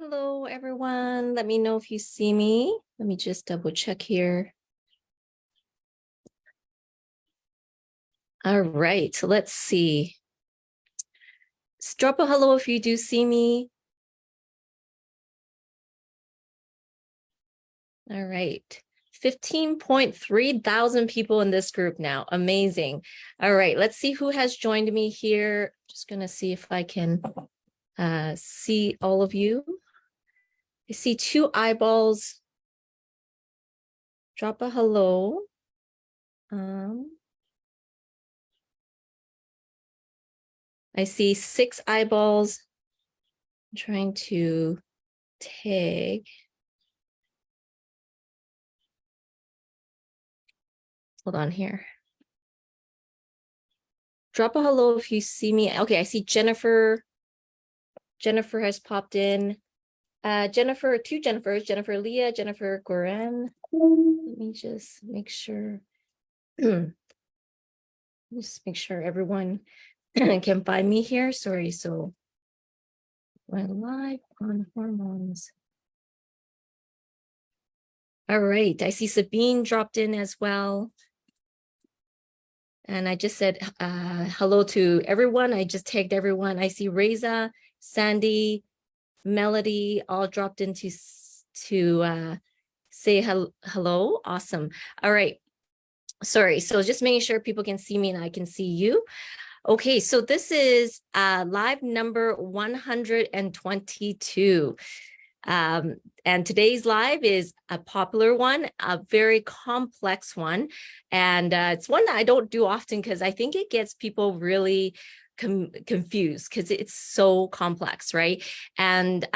Hello, everyone. Let me know if you see me. Let me just double check here. All right, so let's see. Drop a hello if you do see me. All right, 15.3 thousand people in this group now. Amazing. All right, let's see who has joined me here. Just gonna see if I can see all of you. I see 2 eyeballs. Drop a hello. I see 6 eyeballs. I'm trying to tag. Hold on here. Drop a hello if you see me. Okay, I see Jennifer. Jennifer has popped in. Jennifer, 2 Jennifers, Jennifer Leah, Jennifer Goran. Let me just make sure. Just make sure everyone can find me here. Sorry, so we're live on hormones. All right, I see Sabine dropped in as well. And I just said hello to everyone. I just tagged everyone. I see Reza, Sandy, Melody all dropped in to say hello. Awesome. All right. Sorry. So just making sure people can see me and I can see you. Okay. So this is live number 122. And today's live is a popular one, a very complex one. And it's one that I don't do often because I think it gets people really confused because it's so complex, right? And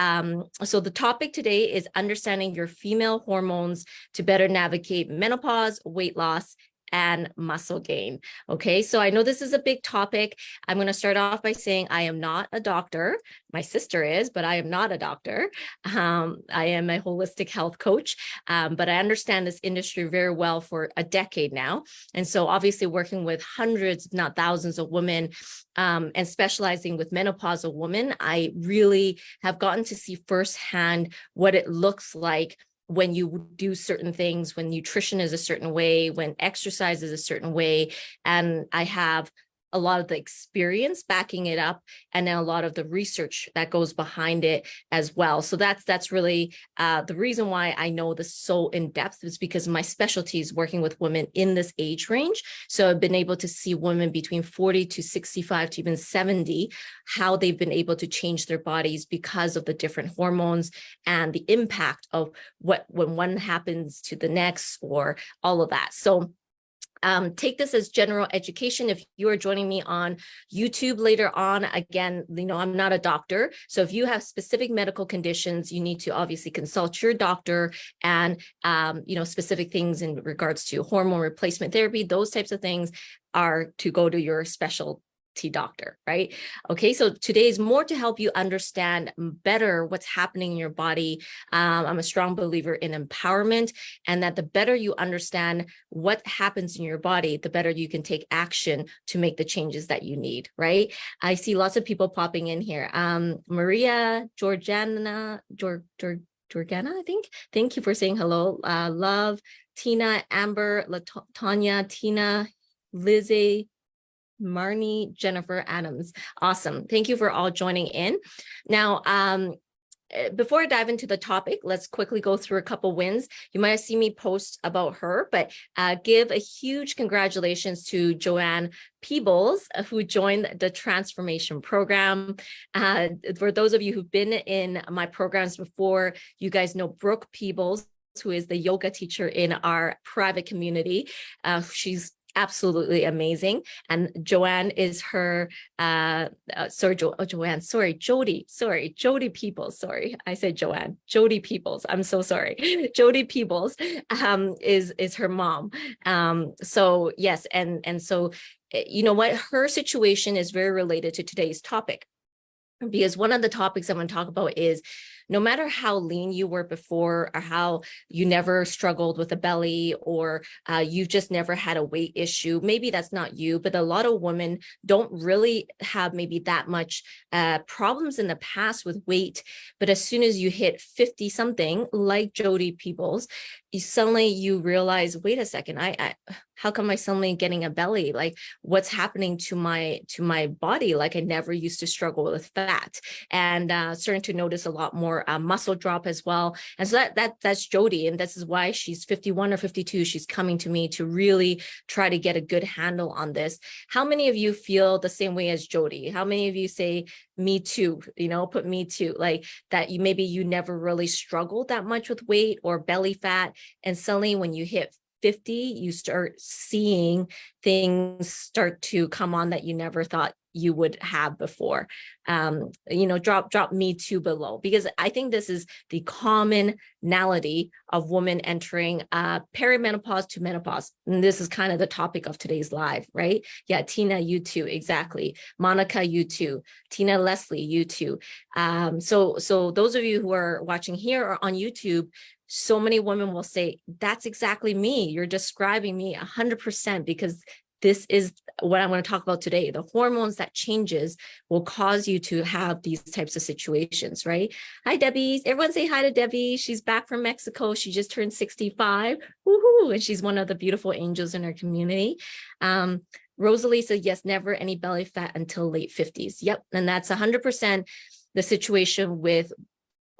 so the topic today is understanding your female hormones to better navigate menopause, weight loss, and muscle gain. Okay, so I know this is a big topic. I'm going to start off by saying I am not a doctor. My sister is, but I am not a doctor. I am a holistic health coach, but I understand this industry very well for a decade now. And so obviously working with hundreds, if not thousands of women and specializing with menopausal women, I really have gotten to see firsthand what it looks like when you do certain things, when nutrition is a certain way, when exercise is a certain way. And I have a lot of the experience backing it up and then a lot of the research that goes behind it as well. So that's really the reason why I know this so in depth is because my specialty is working with women in this age range. So I've been able to see women between 40 to 65 to even 70, how they've been able to change their bodies because of the different hormones and the impact of when one happens to the next or all of that. So take this as general education. If you are joining me on YouTube later on, again, I'm not a doctor. So if you have specific medical conditions, you need to obviously consult your doctor and, specific things in regards to hormone replacement therapy, those types of things are to go to your specialty doctor, right? Okay, so today is more to help you understand better what's happening in your body. I'm a strong believer in empowerment, and that the better you understand what happens in your body, the better you can take action to make the changes that you need, right? I see lots of people popping in here. Maria, Georgiana, I think. Thank you for saying hello. Love, Tina, Amber, Latanya, Tina, Lizzie, Marnie, Jennifer, Adams. Awesome. Thank you for all joining in. Now, before I dive into the topic, let's quickly go through a couple wins. You might have seen me post about her, but give a huge congratulations to Joanne Peebles, who joined the transformation program. For those of you who've been in my programs before, you guys know Brooke Peebles, who is the yoga teacher in our private community. She's absolutely amazing. And Joanne is her, Jody Peoples. Sorry, I said Joanne, Jody Peoples. I'm so sorry. Jody Peebles is her mom. So yes, and so, you know what, her situation is very related to today's topic. Because one of the topics I'm going to talk about is no matter how lean you were before, or how you never struggled with a belly, or you just never had a weight issue, maybe that's not you, but a lot of women don't really have maybe that much problems in the past with weight. But as soon as you hit 50 something, like Jody Peoples, you realize, wait a second, how come I suddenly getting a belly? Like, what's happening to my body? Like, I never used to struggle with fat, and starting to notice a lot more muscle drop as well. And so that's Jody, and this is why she's 51 or 52. She's coming to me to really try to get a good handle on this. How many of you feel the same way as Jody? How many of you say, me too, put me too, like that you never really struggled that much with weight or belly fat, and suddenly when you hit 50, you start seeing things start to come on that you never thought you would have before. Drop me too below, because I think this is the commonality of women entering perimenopause to menopause. And this is kind of the topic of today's live, right? Yeah, Tina, you too, exactly. Monica, you too. Tina, Leslie, you too. So those of you who are watching here or on YouTube, so many women will say, that's exactly me. You're describing me 100%, because this is what I'm going to talk about today. The hormones that changes will cause you to have these types of situations, right? Hi, Debbie. Everyone say hi to Debbie. She's back from Mexico. She just turned 65. Woohoo! And she's one of the beautiful angels in our community. Rosalie said, yes, never any belly fat until late 50s. Yep. And that's 100% the situation with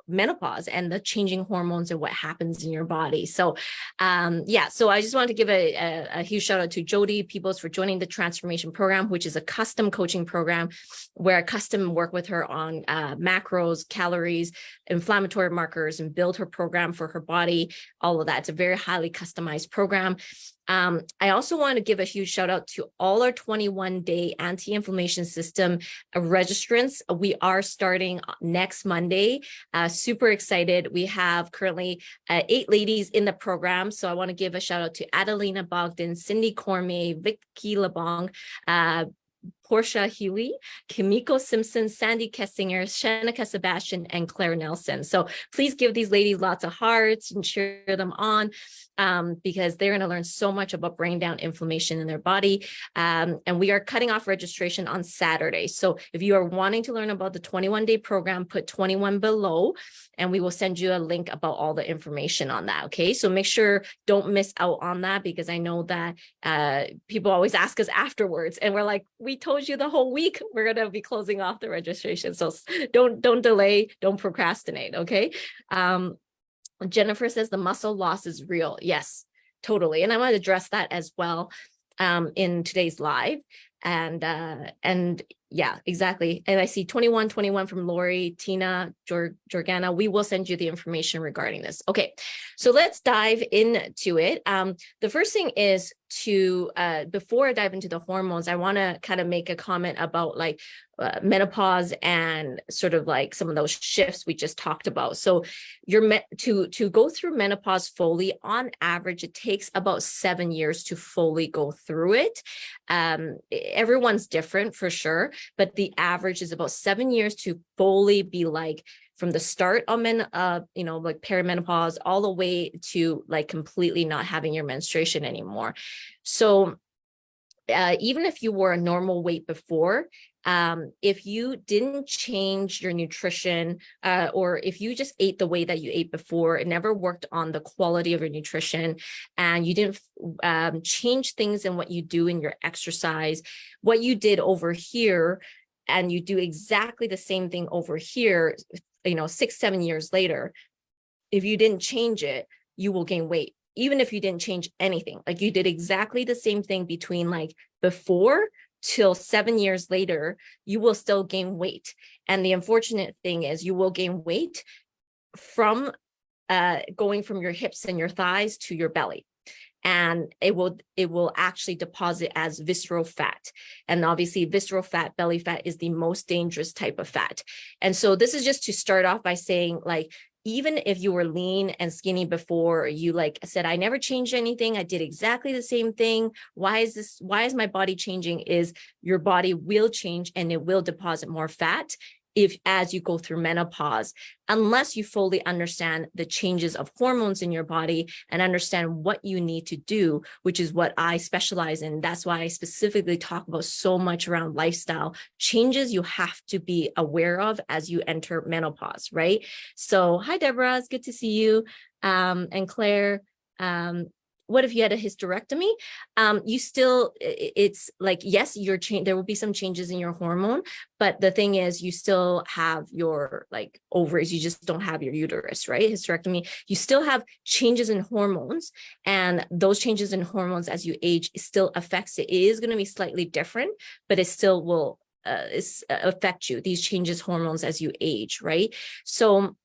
menopause and the changing hormones and what happens in your body. So so I just wanted to give a huge shout out to Jody Peoples for joining the transformation program, which is a custom coaching program where I custom work with her on macros, calories, inflammatory markers, and build her program for her body, all of that. It's a very highly customized program. I also want to give a huge shout out to all our 21-day anti-inflammation system registrants. We are starting next Monday. Super excited. We have currently 8 ladies in the program. So I want to give a shout out to Adelina Bogdan, Cindy Cormier, Vicky Lebong, Portia Huey, Kimiko Simpson, Sandy Kessinger, Shanika Sebastian, and Claire Nelson. So please give these ladies lots of hearts and cheer them on, because they're going to learn so much about bringing down inflammation in their body. And we are cutting off registration on Saturday. So if you are wanting to learn about the 21-day program, put 21 below, and we will send you a link about all the information on that. Okay. So make sure don't miss out on that, because I know that people always ask us afterwards, and we're like, we told you the whole week we're going to be closing off the registration. So don't delay, don't procrastinate. Okay. Jennifer says the muscle loss is real. Yes, totally. And I want to address that as well in today's live. And yeah, exactly. And I see 21 from Lori, Tina, Jorgana. We will send you the information regarding this. Okay, so let's dive into it. The first thing is to, before I dive into the hormones, I want to kind of make a comment about like menopause and sort of like some of those shifts we just talked about. So you're meant to go through menopause fully. On average, it takes about 7 years to fully go through it. Everyone's different for sure, but the average is about 7 years to fully be like from the start of like perimenopause all the way to like completely not having your menstruation anymore. So even if you were a normal weight before, if you didn't change your nutrition, or if you just ate the way that you ate before, it never worked on the quality of your nutrition, and you didn't change things in what you do in your exercise, what you did over here, and you do exactly the same thing over here, 6-7 years later, if you didn't change it, you will gain weight. Even if you didn't change anything, like you did exactly the same thing between like before till 7 years later, you will still gain weight. And the unfortunate thing is you will gain weight from going from your hips and your thighs to your belly. And it will actually deposit as visceral fat. And obviously visceral fat, belly fat is the most dangerous type of fat. And so this is just to start off by saying, like, even if you were lean and skinny before, you like said, I never changed anything, I did exactly the same thing, why is my body changing? Is your body will change and it will deposit more fat. as you go through menopause, unless you fully understand the changes of hormones in your body and understand what you need to do, which is what I specialize in. That's why I specifically talk about so much around lifestyle changes you have to be aware of as you enter menopause, right? So hi, Deborah, it's good to see you. And Claire, what if you had a hysterectomy? You still, it's like, yes, there will be some changes in your hormone, but the thing is you still have your like ovaries, you just don't have your uterus, right? Hysterectomy, you still have changes in hormones, and those changes in hormones as you age still affects it. It is going to be slightly different, but it still will affect you, these changes hormones as you age, right? So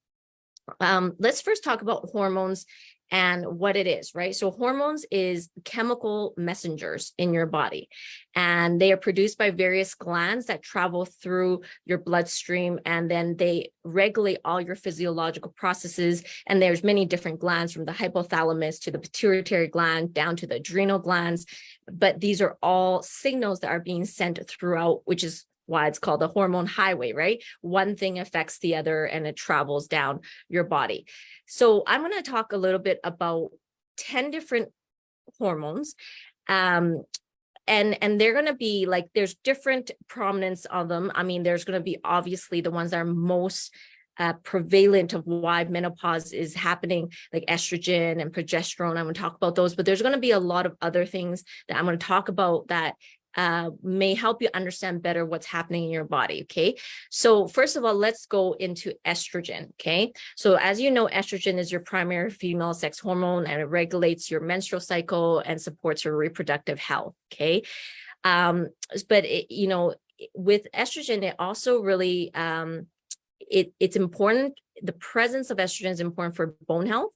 let's first talk about hormones and what it is, right? So hormones is chemical messengers in your body, and they are produced by various glands that travel through your bloodstream, and then they regulate all your physiological processes. And there's many different glands, from the hypothalamus to the pituitary gland down to the adrenal glands. But these are all signals that are being sent throughout, which is why it's called the hormone highway, right? One thing affects the other and it travels down your body. So I'm going to talk a little bit about 10 different hormones. And they're going to be like, there's different prominence of them. I mean, there's going to be obviously the ones that are most prevalent of why menopause is happening, like estrogen and progesterone. I'm going to talk about those, but there's going to be a lot of other things that I'm going to talk about that may help you understand better what's happening in your body. Okay. So first of all, let's go into estrogen. Okay. So as you know, estrogen is your primary female sex hormone, and it regulates your menstrual cycle and supports your reproductive health. Okay. But with estrogen, it also really, it's important. The presence of estrogen is important for bone health,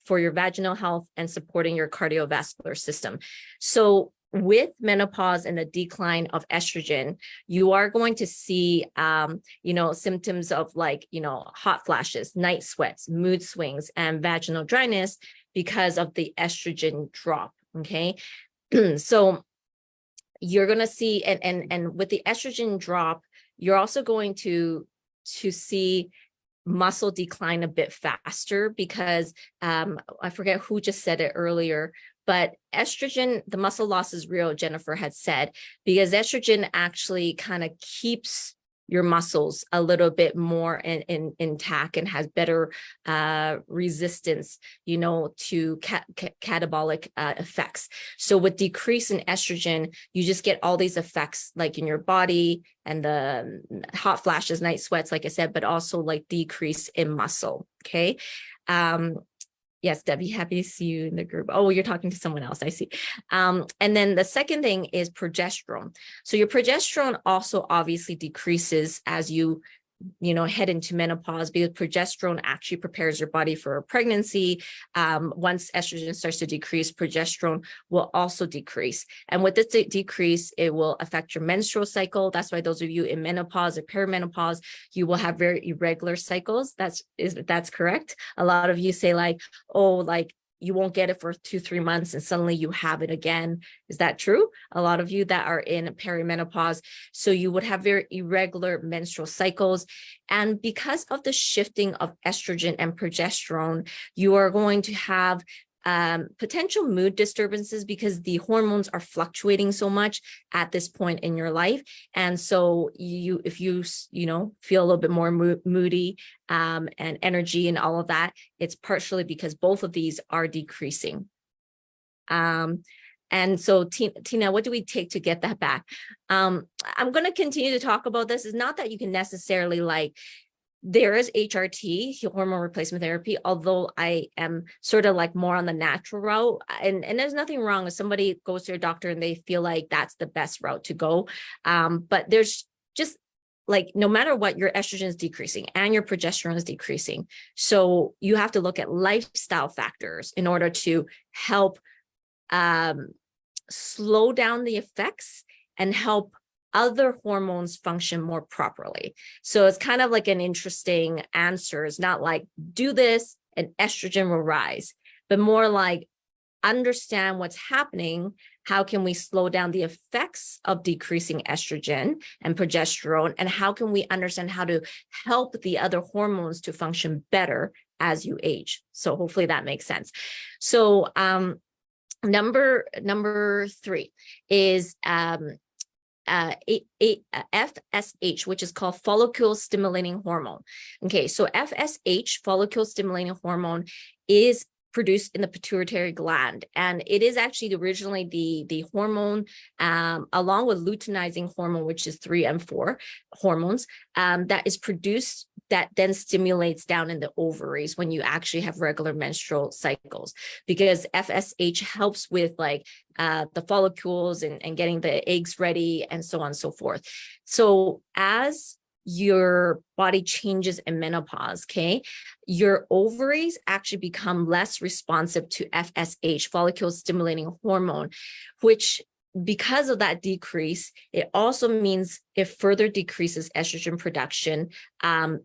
for your vaginal health, and supporting your cardiovascular system. So with menopause and the decline of estrogen, you are going to see, symptoms of like, hot flashes, night sweats, mood swings, and vaginal dryness because of the estrogen drop. Okay. So you're going to see, and with the estrogen drop, you're also going to see muscle decline a bit faster because I forget who just said it earlier, but estrogen, the muscle loss is real, Jennifer had said, because estrogen actually kind of keeps your muscles a little bit more intact and has better resistance, to catabolic effects. So with decrease in estrogen, you just get all these effects like in your body and the hot flashes, night sweats, like I said, but also like decrease in muscle. Okay. Yes, Debbie, happy to see you in the group. Oh, you're talking to someone else, I see. And then the second thing is progesterone. So your progesterone also obviously decreases as you head into menopause, because progesterone actually prepares your body for a pregnancy. Once estrogen starts to decrease, progesterone will also decrease. And with this decrease, it will affect your menstrual cycle. That's why those of you in menopause or perimenopause, you will have very irregular cycles. That's correct. A lot of you say like, oh, like you won't get it for 2-3 months and suddenly you have it again. Is that true? A lot of you that are in perimenopause. So you would have very irregular menstrual cycles. And because of the shifting of estrogen and progesterone, you are going to have potential mood disturbances because the hormones are fluctuating so much at this point in your life. And so if you feel a little bit more moody and energy and all of that, it's partially because both of these are decreasing. And so Tina, what do we take to get that back? I'm going to continue to talk about this. It's not that you can necessarily there is HRT, hormone replacement therapy, although I am sort of like more on the natural route. And there's nothing wrong if somebody goes to a doctor and they feel like that's the best route to go. But there's just like, no matter what, your estrogen is decreasing and your progesterone is decreasing. So you have to look at lifestyle factors in order to help slow down the effects and help other hormones function more properly. So it's kind of like an interesting answer. It's not like do this and estrogen will rise, but more like understand what's happening, how can we slow down the effects of decreasing estrogen and progesterone, and how can we understand how to help the other hormones to function better as you age. So hopefully that makes sense. So number 3 is FSH, which is called follicle stimulating hormone. Okay, so FSH, follicle stimulating hormone, is produced in the pituitary gland, and it is actually originally the hormone, along with luteinizing hormone, which is 3 and 4 hormones, that is produced, that then stimulates down in the ovaries when you actually have regular menstrual cycles, because FSH helps with like the follicles and getting the eggs ready and so on and so forth. So as your body changes in menopause, okay, your ovaries actually become less responsive to FSH, follicle stimulating hormone, which, because of that decrease, it also means it further decreases estrogen production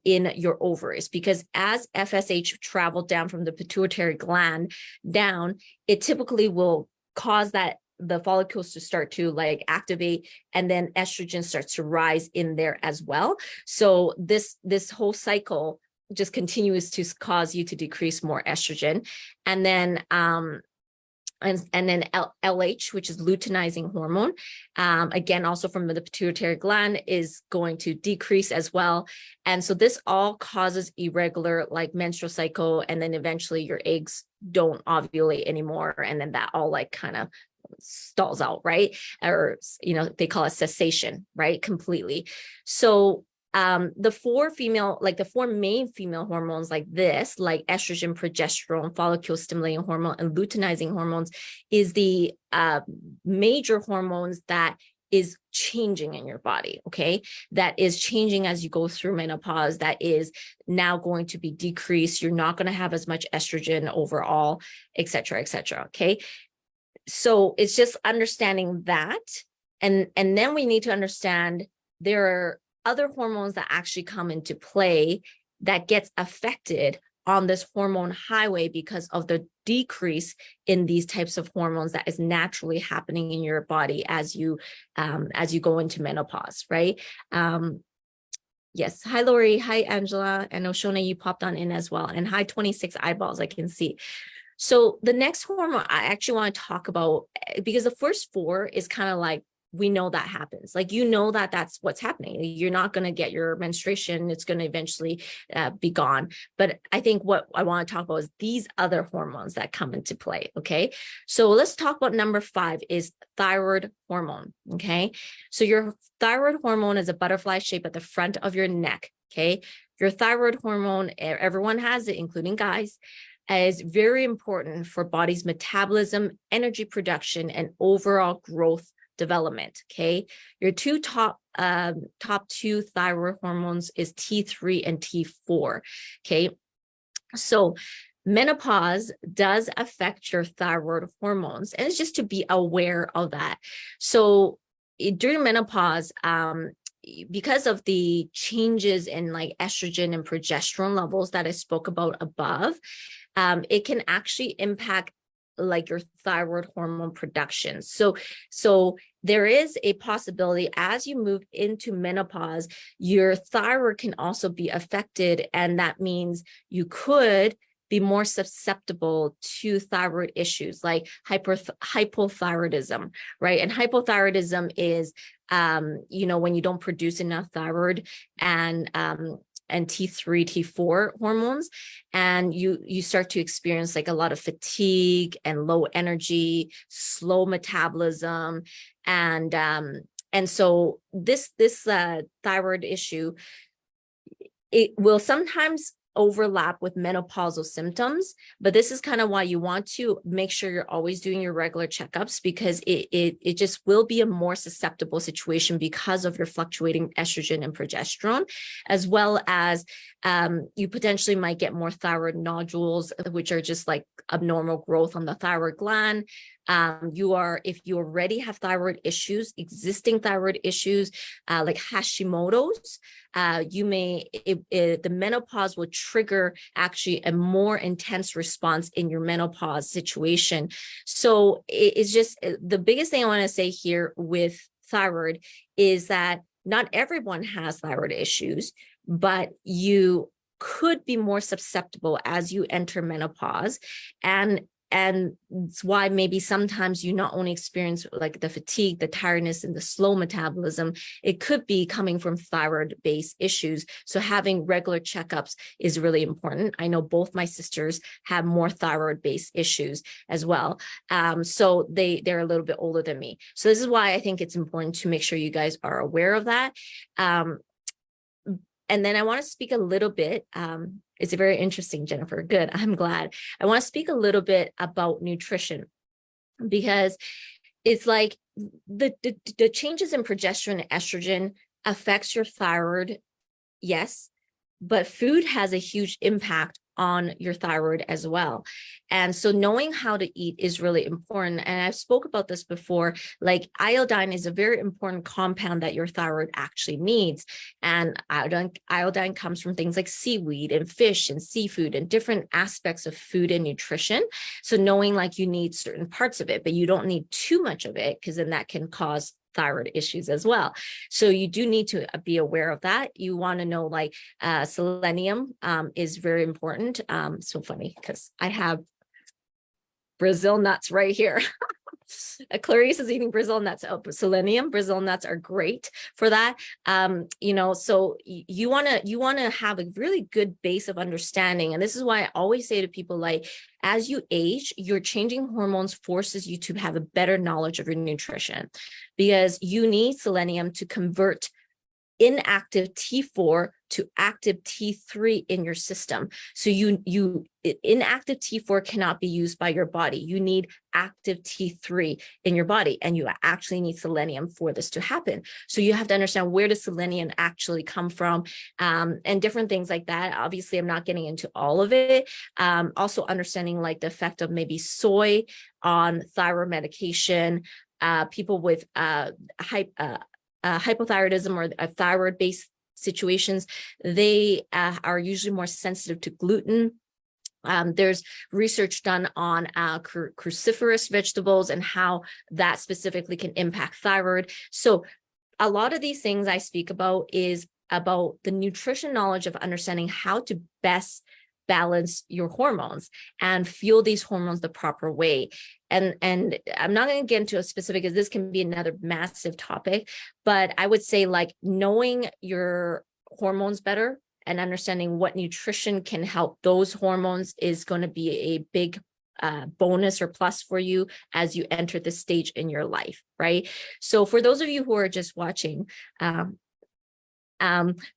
in your ovaries, because as FSH traveled down from the pituitary gland down, it typically will cause the follicles to start to like activate, and then estrogen starts to rise in there as well. So this whole cycle just continues to cause you to decrease more estrogen. And then LH, which is luteinizing hormone, again, also from the pituitary gland, is going to decrease as well. And so this all causes irregular like menstrual cycle, and then eventually your eggs don't ovulate anymore, and then that all like kind of stalls out, right? Or, they call it cessation, right? Completely. So the four main female hormones like this, like estrogen, progesterone, follicle stimulating hormone, and luteinizing hormones, is the major hormones that is changing in your body, okay? That is changing as you go through menopause, that is now going to be decreased. You're not going to have as much estrogen overall, et cetera, okay? So it's just understanding that. And then we need to understand there are other hormones that actually come into play that gets affected on this hormone highway because of the decrease in these types of hormones that is naturally happening in your body as you go into menopause, right? Yes. Hi, Lori. Hi, Angela. And Oshona, you popped on in as well. And hi, 26 eyeballs, I can see. So the next hormone I actually want to talk about, because the first 4 is kind of like, we know that happens. Like, that's what's happening. You're not going to get your menstruation. It's going to eventually be gone. But I think what I want to talk about is these other hormones that come into play. Okay. So let's talk about number 5 is thyroid hormone. Okay. So your thyroid hormone is a butterfly shape at the front of your neck. Okay. Your thyroid hormone, everyone has it, including guys, is very important for body's metabolism, energy production, and overall growth development. Okay, your top 2 thyroid hormones is T3 and T4. Okay, so menopause does affect your thyroid hormones, and it's just to be aware of that. So during menopause, because of the changes in like estrogen and progesterone levels that I spoke about above, it can actually impact like your thyroid hormone production. So there is a possibility as you move into menopause, your thyroid can also be affected. And that means you could be more susceptible to thyroid issues like hypothyroidism, right? And hypothyroidism is, when you don't produce enough thyroid and T3, T4 hormones, and you start to experience like a lot of fatigue and low energy, slow metabolism, and so this thyroid issue, it will sometimes overlap with menopausal symptoms, but this is kind of why you want to make sure you're always doing your regular checkups, because it just will be a more susceptible situation because of your fluctuating estrogen and progesterone, as well as you potentially might get more thyroid nodules, which are just like abnormal growth on the thyroid gland. If you already have thyroid issues, existing thyroid issues, like Hashimoto's, the menopause will trigger actually a more intense response in your menopause situation. So it's just the biggest thing I want to say here with thyroid is that not everyone has thyroid issues, but you could be more susceptible as you enter menopause. And it's why maybe sometimes you not only experience like the fatigue, the tiredness, and the slow metabolism, it could be coming from thyroid-based issues. So having regular checkups is really important. I know both my sisters have more thyroid-based issues as well. So they're a little bit older than me. So this is why I think it's important to make sure you guys are aware of that. And then I want to speak a little bit, it's very interesting, Jennifer. Good, I'm glad. I want to speak a little bit about nutrition, because it's like the changes in progesterone and estrogen affects your thyroid, yes, but food has a huge impact on your thyroid as well. And so knowing how to eat is really important. And I've spoke about this before, like iodine is a very important compound that your thyroid actually needs. And iodine comes from things like seaweed and fish and seafood and different aspects of food and nutrition. So knowing like you need certain parts of it, but you don't need too much of it, because then that can cause thyroid issues as well. So you do need to be aware of that. You want to know like selenium is very important. So funny because I have Brazil nuts right here. Clarice is eating Brazil nuts. Oh, selenium, Brazil nuts are great for that. So you want to have a really good base of understanding. And this is why I always say to people, like, as you age, your changing hormones forces you to have a better knowledge of your nutrition, because you need selenium to convert inactive T4 to active T3 in your system. So inactive T4 cannot be used by your body. You need active T3 in your body, and you actually need selenium for this to happen. So you have to understand, where does selenium actually come from, and different things like that. Obviously, I'm not getting into all of it. Also understanding like the effect of maybe soy on thyroid medication, people with hypothyroidism or thyroid-based situations, they are usually more sensitive to gluten. There's research done on cruciferous vegetables and how that specifically can impact thyroid. So a lot of these things I speak about is about the nutrition knowledge of understanding how to best balance your hormones and fuel these hormones the proper way. And I'm not going to get into a specific, because this can be another massive topic, but I would say like knowing your hormones better and understanding what nutrition can help those hormones is going to be a big bonus or plus for you as you enter this stage in your life, right? So for those of you who are just watching,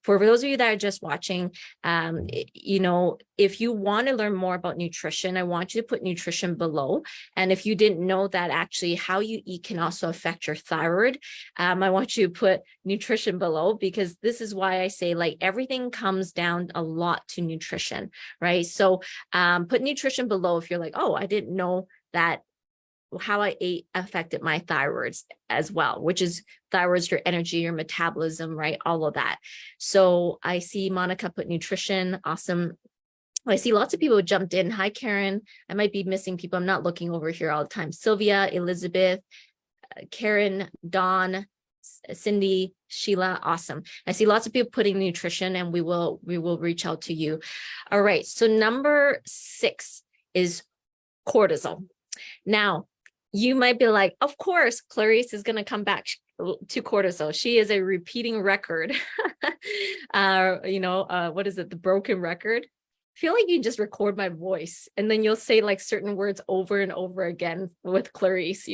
for those of you that are just watching, if you want to learn more about nutrition, I want you to put nutrition below. And if you didn't know that actually how you eat can also affect your thyroid, I want you to put nutrition below, because this is why I say like everything comes down a lot to nutrition, right? So put nutrition below if you're like, oh, I didn't know that how I ate affected my thyroids as well, which is thyroid's your energy, your metabolism, right? All of that. So I see Monica put nutrition. Awesome. I see lots of people who jumped in. Hi, Karen. I might be missing people. I'm not looking over here all the time. Sylvia, Elizabeth, Karen, Dawn, Cindy, Sheila. Awesome. I see lots of people putting nutrition, and we will reach out to you. All right. So number 6 is cortisol. Now, you might be like, of course, Clarice is going to come back to cortisol. She is a repeating record. What is it? The broken record. I feel like you just record my voice and then you'll say like certain words over and over again with Clarice,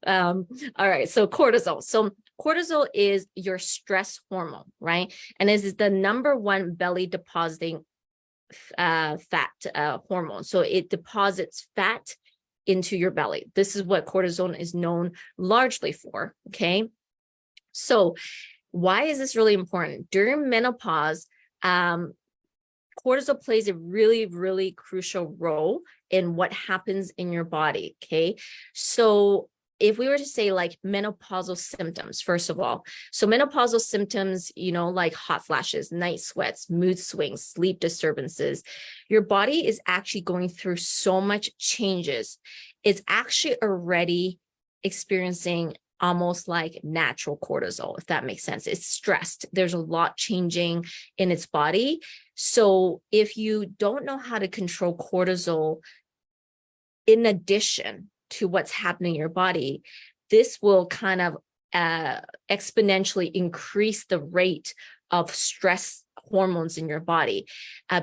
All right. So cortisol. So cortisol is your stress hormone, right? And it is the number 1 belly depositing fat hormone. So it deposits fat into your belly. This is what cortisol is known largely for. Okay. So why is this really important? During menopause, cortisol plays a really, really crucial role in what happens in your body. Okay. So if we were to say like menopausal symptoms, first of all, so menopausal symptoms, like hot flashes, night sweats, mood swings, sleep disturbances, your body is actually going through so much changes. It's actually already experiencing almost like natural cortisol, if that makes sense. It's stressed. There's a lot changing in its body. So if you don't know how to control cortisol, in addition to what's happening in your body, this will kind of exponentially increase the rate of stress hormones in your body,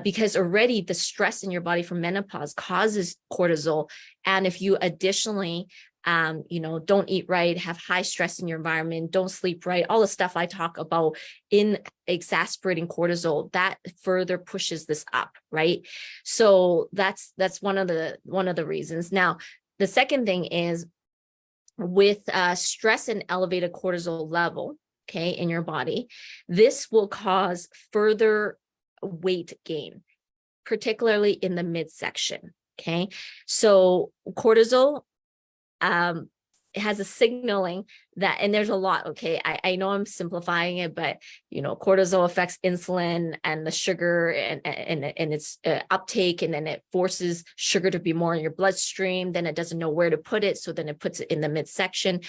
because already the stress in your body from menopause causes cortisol. And if you additionally don't eat right, have high stress in your environment, don't sleep right, all the stuff I talk about in exacerbating cortisol, that further pushes this up, right? So that's one of the reasons. Now, the second thing is with stress and elevated cortisol level, okay, in your body, this will cause further weight gain, particularly in the midsection, okay? So cortisol it has a signaling that, and there's a lot, okay, I know I'm simplifying it, but cortisol affects insulin and the sugar and its uptake, and then it forces sugar to be more in your bloodstream, then it doesn't know where to put it, so then it puts it in the midsection.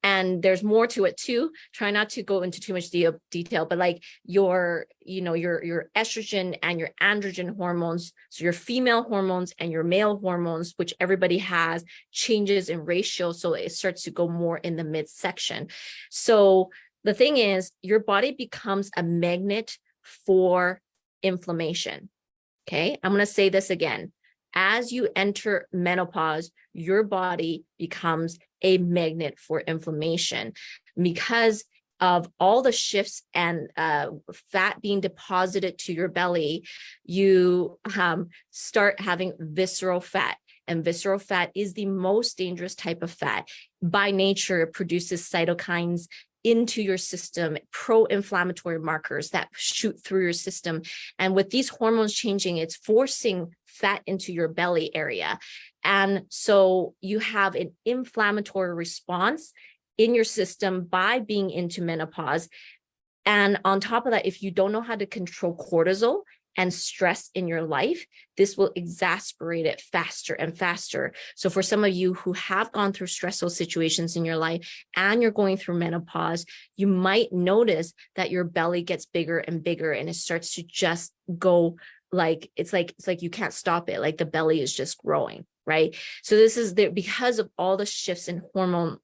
And there's more to it too. Try not to go into too much detail, but like your estrogen and your androgen hormones, so your female hormones and your male hormones, which everybody has, changes in ratio. So it starts to go more in the midsection. So the thing is, your body becomes a magnet for inflammation. Okay. I'm going to say this again. As you enter menopause, your body becomes a magnet for inflammation because of all the shifts and fat being deposited to your belly. You start having visceral fat, and visceral fat is the most dangerous type of fat. By nature, it produces cytokines into your system, pro-inflammatory markers that shoot through your system. And with these hormones changing, it's forcing fat into your belly area. And so you have an inflammatory response in your system by being into menopause. And on top of that, if you don't know how to control cortisol and stress in your life, this will exacerbate it faster and faster. So for some of you who have gone through stressful situations in your life and you're going through menopause, you might notice that your belly gets bigger and bigger, and it starts to just go it's like you can't stop it. Like the belly is just growing, right? So this is there because of all the shifts in hormone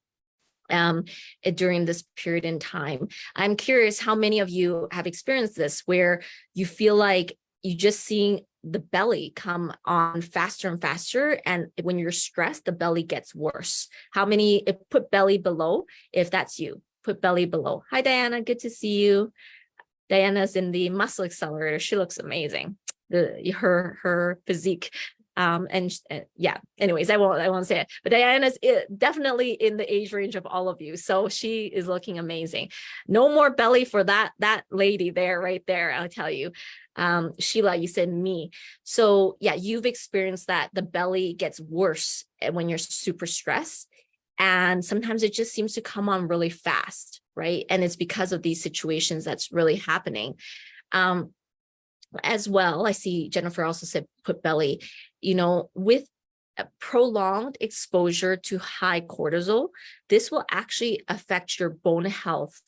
during this period in time. I'm curious how many of you have experienced this, where you feel like you just seeing the belly come on faster and faster, and when you're stressed, the belly gets worse. How many put belly below if that's you? Put belly below. Hi, Diana. Good to see you. Diana's in the muscle accelerator. She looks amazing. Her physique. Yeah, anyways, I won't say it, but Diana's definitely in the age range of all of you. So she is looking amazing. No more belly for that lady there, right there. I'll tell you. Sheila, you said me. So yeah, you've experienced that. The belly gets worse when you're super stressed. And sometimes it just seems to come on really fast, right? And it's because of these situations that's really happening. As well, I see Jennifer also said put belly, with a prolonged exposure to high cortisol, this will actually affect your bone health.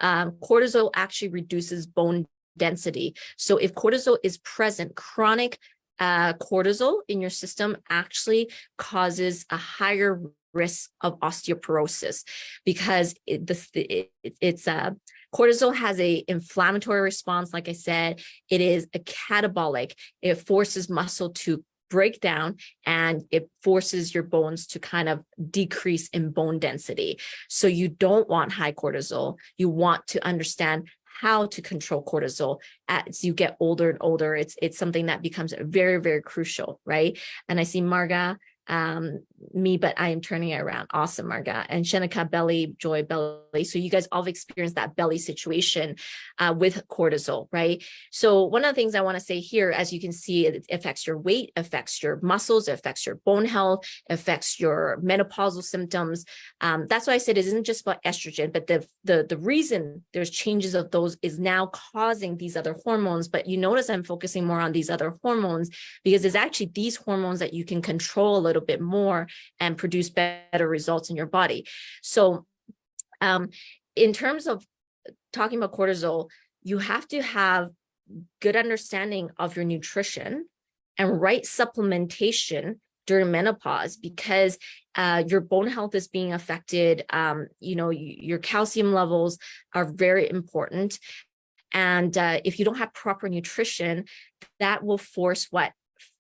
Cortisol actually reduces bone density. So if cortisol is present, chronic cortisol in your system actually causes a higher risk of osteoporosis, because cortisol has a inflammatory response. Like I said, it is a catabolic. It forces muscle to break down, and it forces your bones to kind of decrease in bone density. So you don't want high cortisol. You want to understand how to control cortisol as you get older and older. It's something that becomes very, very crucial, right? And I see Marga, me, but I am turning it around. Awesome, Marga. And Shenika, belly, joy, belly. So you guys all have experienced that belly situation with cortisol, right? So one of the things I want to say here, as you can see, it affects your weight, affects your muscles, it affects your bone health, affects your menopausal symptoms. That's why I said it isn't just about estrogen, but the reason there's changes of those is now causing these other hormones. But you notice I'm focusing more on these other hormones because it's actually these hormones that you can control a little bit more and produce better results in your body. So in terms of talking about cortisol, you have to have good understanding of your nutrition and right supplementation during menopause, because your bone health is being affected. Your calcium levels are very important. And if you don't have proper nutrition, that will force what?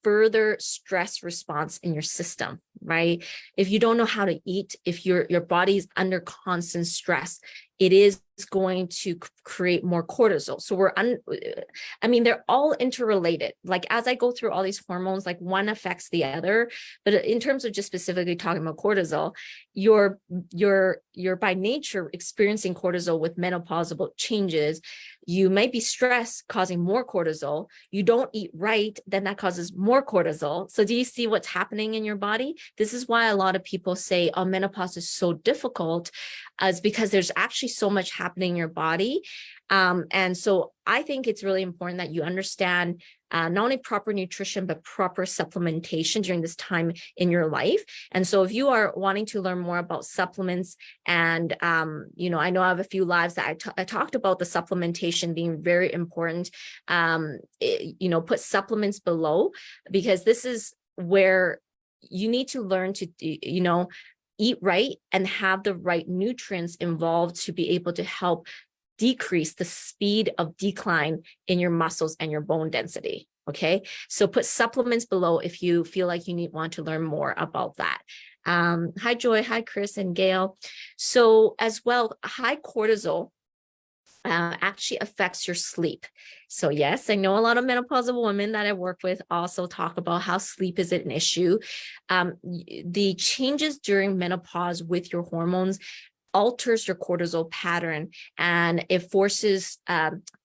Further stress response in your system, right? If you don't know how to eat, if your body is under constant stress, it is going to create more cortisol. So they're all interrelated. Like as I go through all these hormones, like one affects the other. But in terms of just specifically talking about cortisol, you're by nature experiencing cortisol with menopausal changes. You might be stressed, causing more cortisol. You don't eat right, then that causes more cortisol. So do you see what's happening in your body? This is why a lot of people say, oh, menopause is so difficult, is because there's actually so much happening in your body. And so I think it's really important that you understand not only proper nutrition, but proper supplementation during this time in your life. And so if you are wanting to learn more about supplements, and, I know I have a few lives that I talked about the supplementation being very important, put supplements below, because this is where you need to learn to, eat right and have the right nutrients involved to be able to help decrease the speed of decline in your muscles and your bone density. Okay, so put supplements below if you feel like you want to learn more about that. Hi, Joy. Hi, Chris and Gail. So as well, high cortisol actually affects your sleep. So yes, I know a lot of menopausal women that I work with also talk about how sleep is an issue. The changes during menopause with your hormones alters your cortisol pattern, and it forces,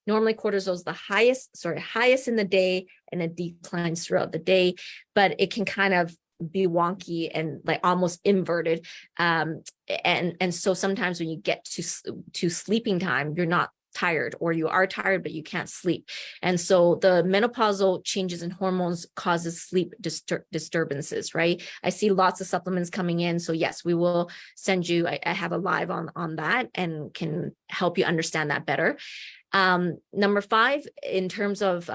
normally cortisol is the highest in the day, and it declines throughout the day, but it can kind of be wonky and like almost inverted. And so sometimes when you get to sleeping time, you're not tired, or you are tired, but you can't sleep. And so the menopausal changes in hormones causes sleep disturbances, right? I see lots of supplements coming in. So yes, we will send you, I have a live on that and can help you understand that better. Number 5, in terms of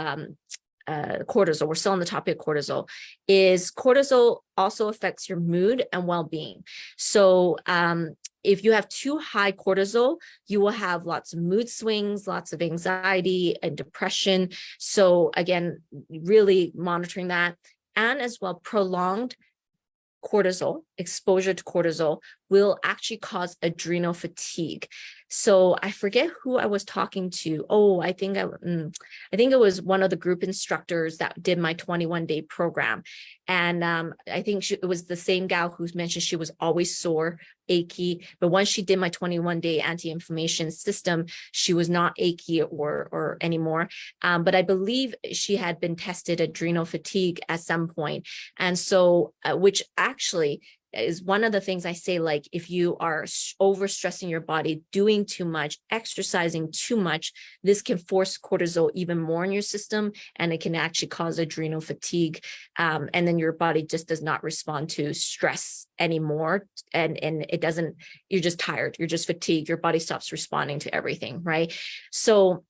cortisol, we're still on the topic of cortisol, is cortisol also affects your mood and well-being. So if you have too high cortisol, you will have lots of mood swings, lots of anxiety and depression. So again, really monitoring that. And as well, prolonged cortisol, exposure to cortisol will actually cause adrenal fatigue. So I forget who I was talking to. Oh, I think it was one of the group instructors that did my 21-day program. And I think it was the same gal who's mentioned she was always sore, achy, but once she did my 21-day anti-inflammation system, she was not achy or anymore. But I believe she had been tested adrenal fatigue at some point. And so, which actually is one of the things I say, like if you are overstressing your body, doing too much, exercising too much, this can force cortisol even more in your system, and it can actually cause adrenal fatigue. And then your body just does not respond to stress anymore. And it doesn't, you're just tired, you're just fatigued, your body stops responding to everything, right? So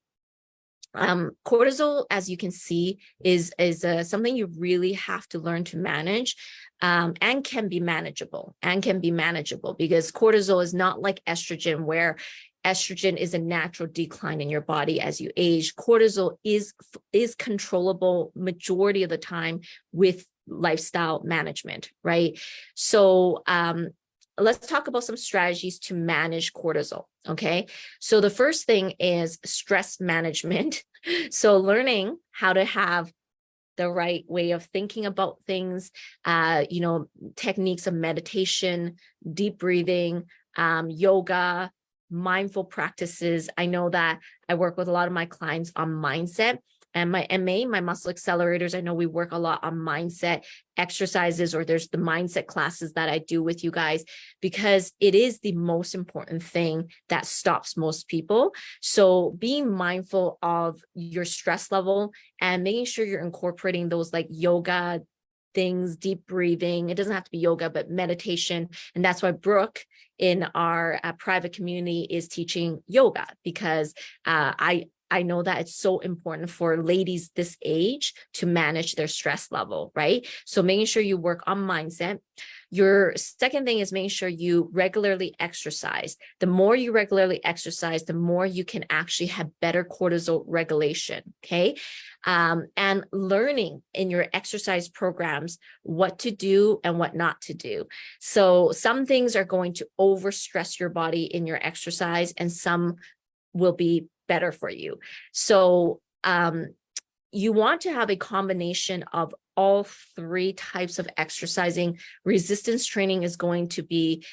cortisol, as you can see, is something you really have to learn to manage, and can be manageable because cortisol is not like estrogen, where estrogen is a natural decline in your body as you age. Cortisol is controllable majority of the time with lifestyle management, right? So let's talk about some strategies to manage cortisol. Okay. So the first thing is stress management. So learning how to have the right way of thinking about things, techniques of meditation, deep breathing, yoga, mindful practices. I know that I work with a lot of my clients on mindset, and my MA, my muscle accelerators, I know we work a lot on mindset exercises, or there's the mindset classes that I do with you guys, because it is the most important thing that stops most people. So being mindful of your stress level and making sure you're incorporating those like yoga things, deep breathing. It doesn't have to be yoga, but meditation. And that's why Brooke in our private community is teaching yoga, because I know that it's so important for ladies this age to manage their stress level, right? So making sure you work on mindset. Your second thing is making sure you regularly exercise. The more you regularly exercise, the more you can actually have better cortisol regulation, okay? And learning in your exercise programs what to do and what not to do. So some things are going to overstress your body in your exercise, and some will be better for you. So you want to have a combination of all three types of exercising. Resistance training is going to be,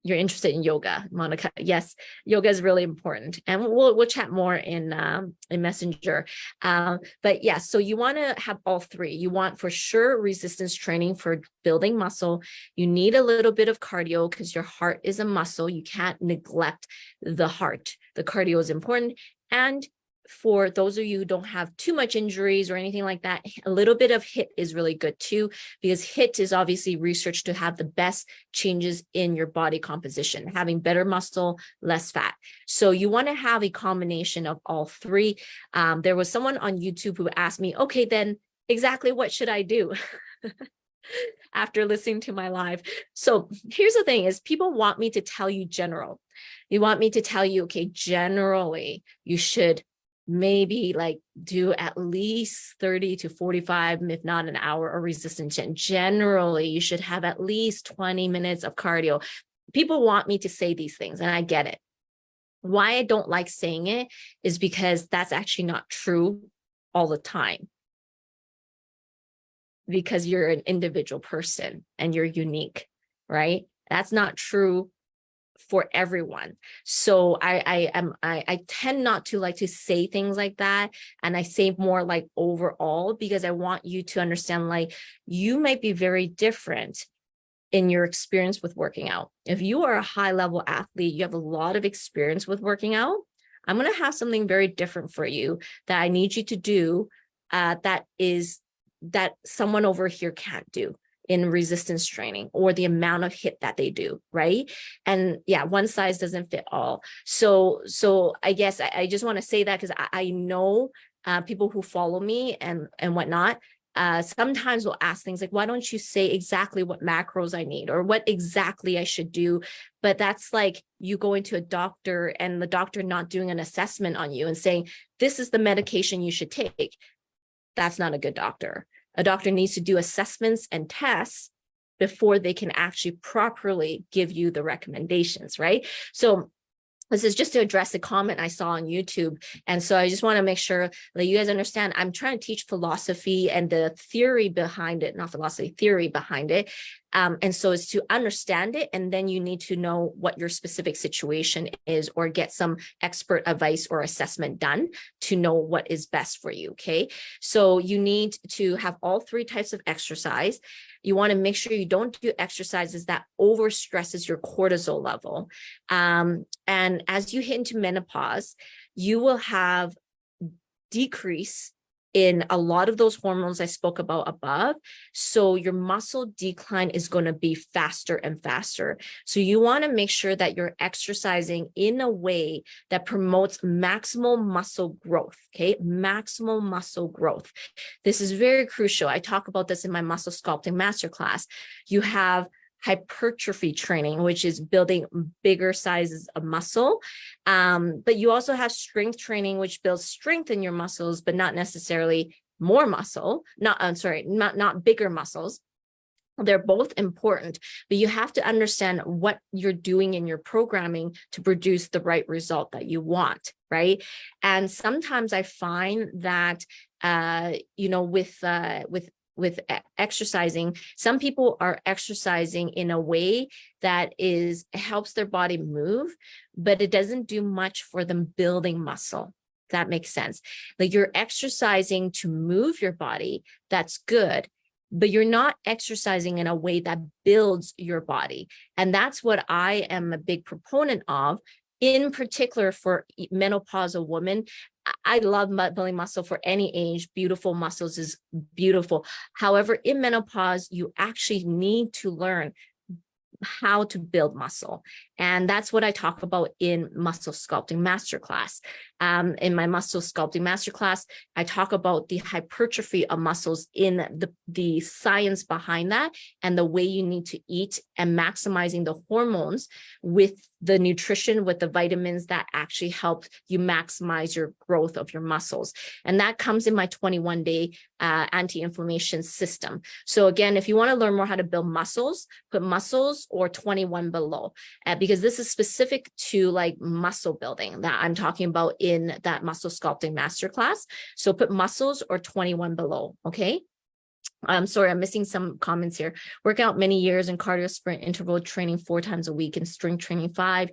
you're interested in yoga, Monica. Yes, yoga is really important. And we'll chat more in Messenger. But yeah, so you want to have all three. You want for sure resistance training for building muscle. You need a little bit of cardio because your heart is a muscle. You can't neglect the heart. The cardio is important. And for those of you who don't have too much injuries or anything like that, a little bit of HIIT is really good too, because HIIT is obviously researched to have the best changes in your body composition, having better muscle, less fat. So you want to have a combination of all three. There was someone on YouTube who asked me, okay, then exactly what should I do? After listening to my live. So here's the thing is, people want me to tell you general. You want me to tell you, okay, generally you should maybe like do at least 30 to 45, if not an hour of resistance. And generally you should have at least 20 minutes of cardio. People want me to say these things, and I get it. Why I don't like saying it is because that's actually not true all the time, because you're an individual person and you're unique, right? That's not true for everyone. So I tend not to like to say things like that. And I say more like overall, because I want you to understand, like, you might be very different in your experience with working out. If you are a high level athlete, you have a lot of experience with working out, I'm going to have something very different for you that I need you to do that someone over here can't do in resistance training, or the amount of HIIT that they do, right? And yeah, one size doesn't fit all. So I guess I just want to say that because I know people who follow me and whatnot, sometimes will ask things like, why don't you say exactly what macros I need or what exactly I should do? But that's like you going to a doctor and the doctor not doing an assessment on you and saying, this is the medication you should take. That's not a good doctor. A doctor needs to do assessments and tests before they can actually properly give you the recommendations, right? So this is just to address the comment I saw on YouTube. And so I just want to make sure that you guys understand, I'm trying to teach philosophy and the theory behind it, not philosophy, theory behind it. And so it's to understand it. And then you need to know what your specific situation is, or get some expert advice or assessment done to know what is best for you. Okay. So you need to have all three types of exercise. You want to make sure you don't do exercises that overstresses your cortisol level. And as you hit into menopause, you will have decrease in a lot of those hormones I spoke about above. So your muscle decline is going to be faster and faster. So you want to make sure that you're exercising in a way that promotes maximal muscle growth, okay? Maximal muscle growth. This is very crucial. I talk about this in my muscle sculpting masterclass. You have hypertrophy training, which is building bigger sizes of muscle. But you also have strength training, which builds strength in your muscles, but not necessarily more muscle, not bigger muscles. They're both important, but you have to understand what you're doing in your programming to produce the right result that you want, right? And sometimes I find that you know, with exercising, some people are exercising in a way that helps their body move, but it doesn't do much for them building muscle. That makes sense. Like you're exercising to move your body, that's good, but you're not exercising in a way that builds your body. And that's what I am a big proponent of, in particular for menopausal women. I love building muscle for any age. Beautiful muscles is beautiful. However, in menopause, you actually need to learn how to build muscle. And that's what I talk about in muscle sculpting masterclass. In my muscle sculpting masterclass, I talk about the hypertrophy of muscles in the science behind that and the way you need to eat and maximizing the hormones with the nutrition, with the vitamins that actually help you maximize your growth of your muscles. And that comes in my 21-day anti-inflammation system. So again, if you want to learn more how to build muscles, put muscles or 21 below, because this is specific to like muscle building that I'm talking about in that muscle sculpting masterclass. So put muscles or 21 below, okay? I'm sorry, I'm missing some comments here. Work out many years in cardio, sprint, interval training 4 times a week, and strength training 5,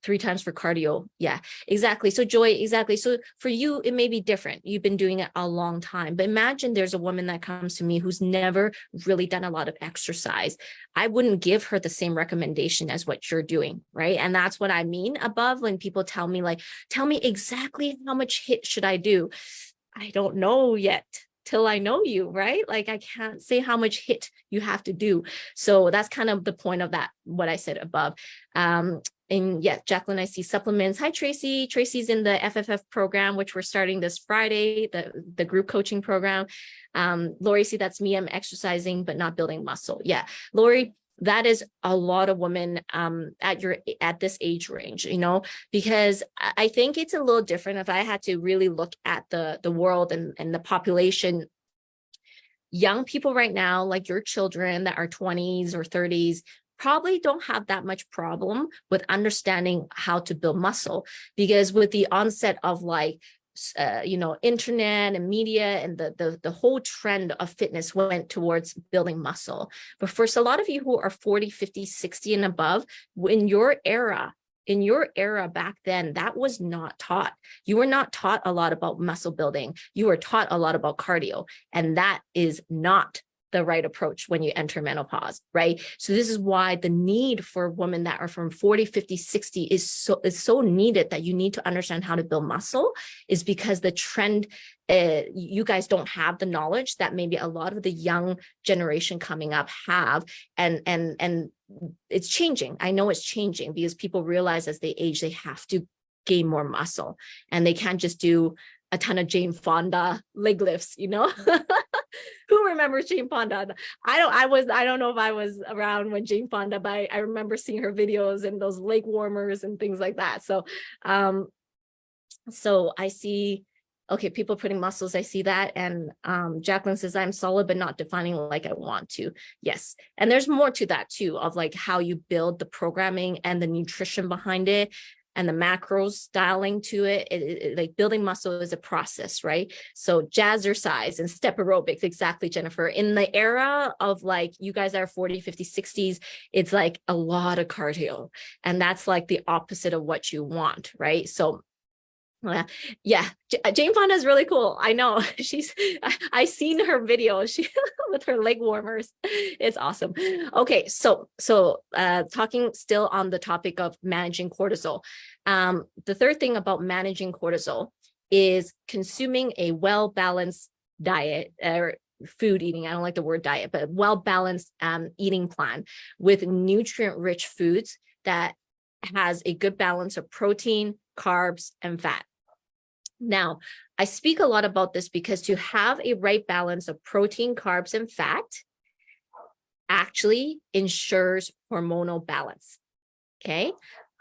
3 times for cardio. Yeah, exactly. So Joy, exactly. So for you, it may be different. You've been doing it a long time, but imagine there's a woman that comes to me who's never really done a lot of exercise. I wouldn't give her the same recommendation as what you're doing, right? And that's what I mean above when people tell me like, tell me exactly how much HIIT should I do? I don't know yet till I know you, right? Like I can't say how much HIIT you have to do. So that's kind of the point of that, what I said above. And yeah, Jacqueline, I see supplements. Hi, Tracy. Tracy's in the FFF program, which we're starting this Friday, the group coaching program. Lori, see, that's me. I'm exercising, but not building muscle. Yeah, Lori, that is a lot of women at this age range, you know, because I think it's a little different. If I had to really look at the world and the population, young people right now, like your children that are 20s or 30s, probably don't have that much problem with understanding how to build muscle, because with the onset of like you know, internet and media and the whole trend of fitness went towards building muscle. But for a lot of you who are 40, 50, 60 and above, in your era back then, that was not taught. You were not taught a lot about muscle building. You were taught a lot about cardio, and that is not the right approach when you enter menopause, right? So this is why the need for women that are from 40, 50, 60 is so needed, that you need to understand how to build muscle, is because the trend, you guys don't have the knowledge that maybe a lot of the young generation coming up have, and it's changing. I know it's changing because people realize as they age, they have to gain more muscle, and they can't just do a ton of Jane Fonda leg lifts, you know? Who remembers Jane Fonda? I don't know if I was around when Jane Fonda, but I remember seeing her videos and those leg warmers and things like that. So, so I see, okay, people putting muscles, I see that. And Jacqueline says, I'm solid, but not defining like I want to. Yes. And there's more to that too, of like how you build the programming and the nutrition behind it, and the macros dialing to it. Like building muscle is a process, right? So jazzercise and step aerobics, exactly, Jennifer. In the era of like, you guys are 40, 50, 60s, it's like a lot of cardio. And that's like the opposite of what you want, right? So yeah, Jane Fonda is really cool. I know I've seen her video. She with her leg warmers. It's awesome. Okay, so talking still on the topic of managing cortisol. The third thing about managing cortisol is consuming a well-balanced diet, or food eating. I don't like the word diet, but well-balanced eating plan with nutrient-rich foods that has a good balance of protein, carbs, and fat. Now, I speak a lot about this because to have a right balance of protein, carbs, and fat actually ensures hormonal balance. Okay,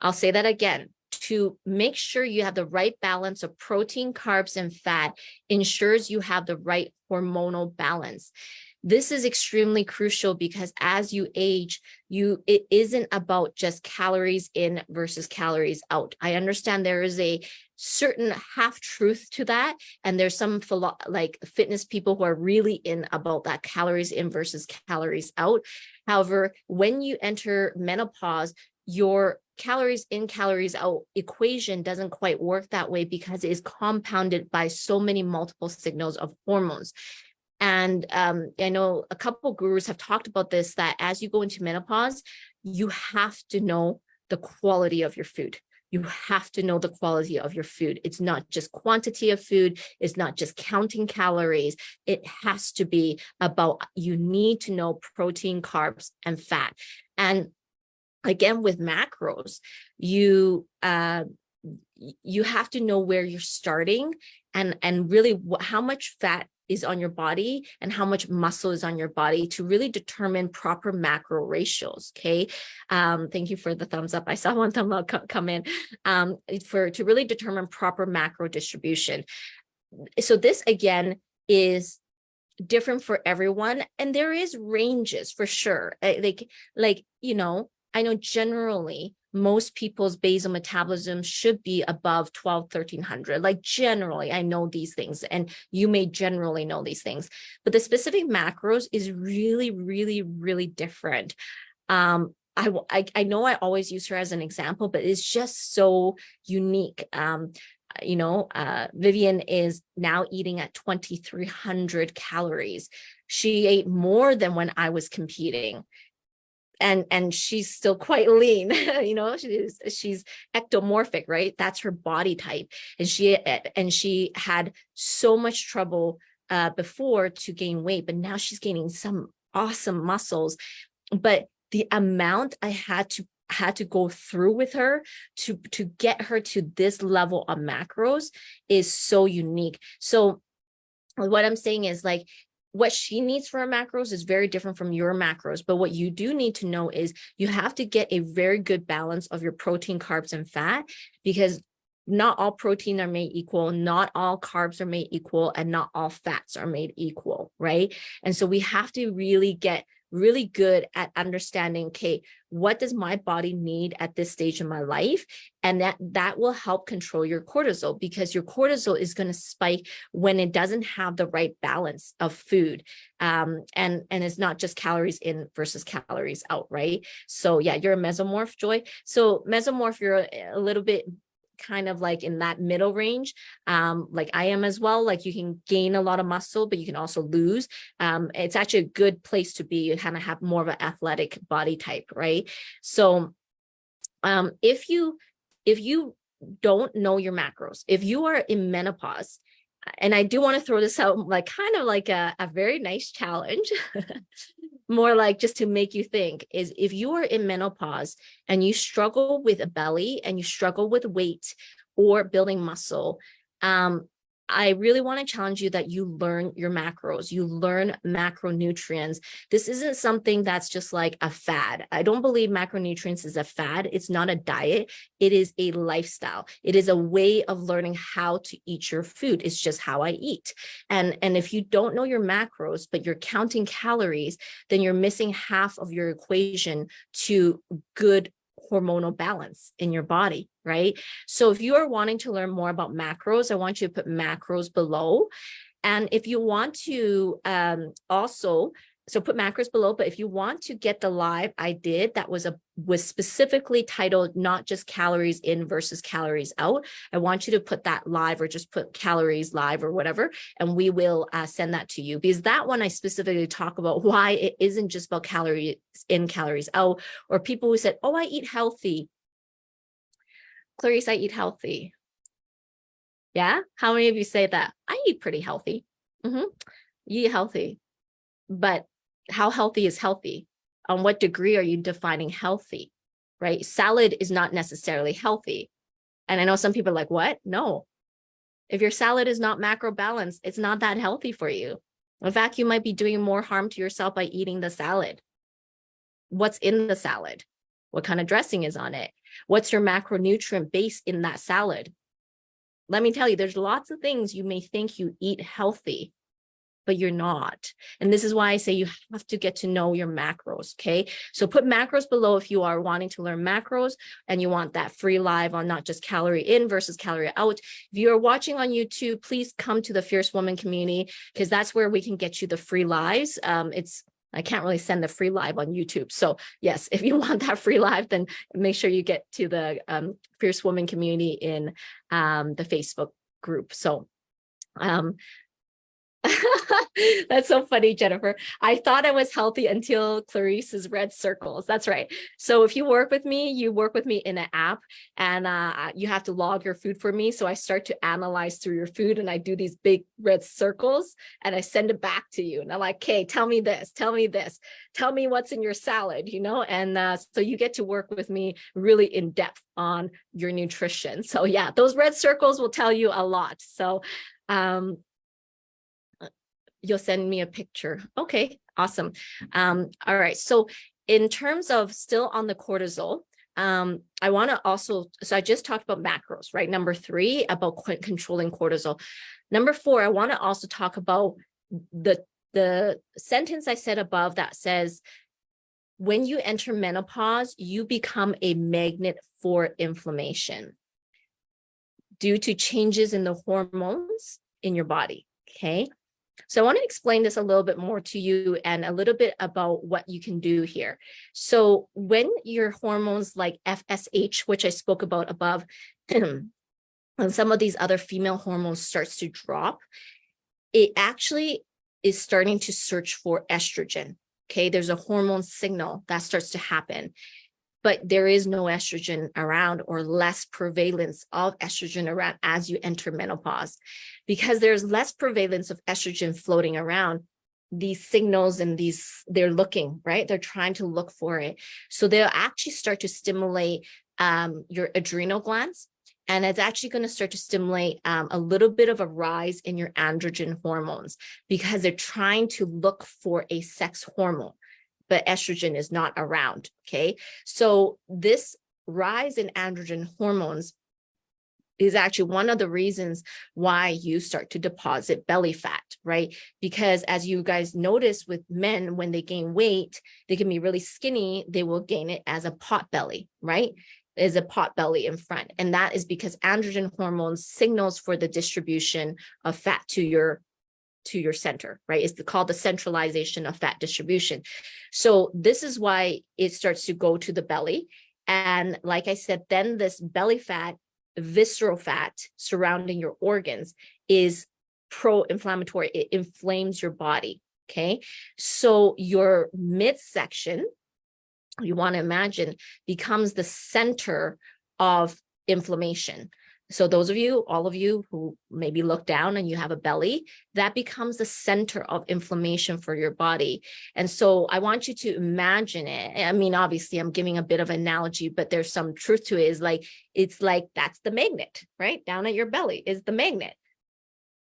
I'll say that again. To make sure you have the right balance of protein, carbs, and fat ensures you have the right hormonal balance. This is extremely crucial because as you age, it isn't about just calories in versus calories out. I understand there is a certain half truth to that. And there's some like fitness people who are really in about that calories in versus calories out. However, when you enter menopause, your calories in, calories out equation doesn't quite work that way because it is compounded by so many multiple signals of hormones. And I know a couple gurus have talked about this, that as you go into menopause, you have to know the quality of your food. You have to know the quality of your food. It's not just quantity of food. It's not just counting calories. It has to be about, you need to know protein, carbs, and fat. And again, with macros, you have to know where you're starting and really how much fat is on your body and how much muscle is on your body to really determine proper macro ratios. Okay. Thank you for the thumbs up. I saw one thumb up come in to really determine proper macro distribution. So this again is different for everyone. And there is ranges for sure. Like, you know, I know generally most people's basal metabolism should be above 1,1300. Like generally, I know these things, and you may generally know these things, but the specific macros is really, really, really different. I know I always use her as an example, but it's just so unique. Vivian is now eating at 2,300 calories. She ate more than when I was competing. And she's still quite lean, you know, she's ectomorphic, right? That's her body type. And she had so much trouble before to gain weight, but now she's gaining some awesome muscles. But the amount I had to go through with her to get her to this level of macros is so unique. So what I'm saying is, like, what she needs for her macros is very different from your macros. But what you do need to know is you have to get a very good balance of your protein, carbs, and fat, because not all protein are made equal, not all carbs are made equal, and not all fats are made equal, right? And so we have to really get really good at understanding, okay, what does my body need at this stage in my life? And that will help control your cortisol, because your cortisol is going to spike when it doesn't have the right balance of food. And it's not just calories in versus calories out, right? So yeah, you're a mesomorph, Joy. So mesomorph, you're a little bit kind of like in that middle range, like I am as well. Like you can gain a lot of muscle, but you can also lose. It's actually a good place to be. You kind of have more of an athletic body type, right? So if you don't know your macros, if you are in menopause, and I do want to throw this out, like kind of like a very nice challenge, more like just to make you think, is if you are in menopause and you struggle with a belly and you struggle with weight or building muscle, I really want to challenge you that you learn your macros, you learn macronutrients. This isn't something that's just like a fad. I don't believe macronutrients is a fad. It's not a diet. It is a lifestyle. It is a way of learning how to eat your food. It's just how I eat. And if you don't know your macros, but you're counting calories, then you're missing half of your equation to good hormonal balance in your body, right? So if you are wanting to learn more about macros, I want you to put macros below. And if you want to so put macros below, but if you want to get the live I did that was specifically titled not just calories in versus calories out, I want you to put that live, or just put calories live or whatever, and we will send that to you, because that one I specifically talk about why it isn't just about calories in, calories out, or people who said, oh, I eat healthy. Clarice, I eat healthy. Yeah? How many of you say that? I eat pretty healthy. You eat healthy, but how healthy is healthy? On what degree are you defining healthy, right? Salad is not necessarily healthy. And I know some people are like, what? No. If your salad is not macro balanced, it's not that healthy for you. In fact, you might be doing more harm to yourself by eating the salad. What's in the salad? What kind of dressing is on it? What's your macronutrient base in that salad? Let me tell you, there's lots of things you may think you eat healthy, but you're not. And this is why I say you have to get to know your macros, okay? So put macros below if you are wanting to learn macros and you want that free live on not just calorie in versus calorie out. If you are watching on YouTube, please come to the Fierce Woman community, because that's where we can get you the free lives. I can't really send the free live on YouTube. So yes, if you want that free live, then make sure you get to the Fierce Woman community in the Facebook group. So that's so funny, Jennifer. I thought I was healthy until Clarice's red circles. That's right. So if you work with me, you work with me in an app, and you have to log your food for me. So I start to analyze through your food, and I do these big red circles, and I send it back to you. And I'm like, okay, tell me this, tell me this, tell me what's in your salad, you know? And so you get to work with me really in depth on your nutrition. So yeah, those red circles will tell you a lot. So you'll send me a picture. Okay, awesome. All right. So in terms of still on the cortisol, I want to also, so I just talked about macros, right? Number 3, about controlling cortisol. Number 4, I want to also talk about the sentence I said above that says, when you enter menopause, you become a magnet for inflammation due to changes in the hormones in your body. Okay. So I want to explain this a little bit more to you and a little bit about what you can do here. So when your hormones like FSH, which I spoke about above, and some of these other female hormones starts to drop, it actually is starting to search for estrogen. Okay, there's a hormone signal that starts to happen, but there is no estrogen around, or less prevalence of estrogen around as you enter menopause. Because there's less prevalence of estrogen floating around, these signals and they're looking, right? They're trying to look for it. So they'll actually start to stimulate your adrenal glands. And it's actually going to start to stimulate a little bit of a rise in your androgen hormones, because they're trying to look for a sex hormone, but estrogen is not around, okay? So this rise in androgen hormones is actually one of the reasons why you start to deposit belly fat, right? Because as you guys notice with men, when they gain weight, they can be really skinny, they will gain it as a pot belly, right? Is a pot belly in front. And that is because androgen hormones signals for the distribution of fat to your center, right? It's called the centralization of fat distribution. So this is why it starts to go to the belly. And like I said, then this belly fat, visceral fat surrounding your organs is pro-inflammatory. It inflames your body, okay? So your midsection, you want to imagine, becomes the center of inflammation. So those of you, all of you who maybe look down and you have a belly, that becomes the center of inflammation for your body. And so I want you to imagine it. I mean, obviously I'm giving a bit of an analogy, but there's some truth to it. It's like that's the magnet, right? Down at your belly is the magnet.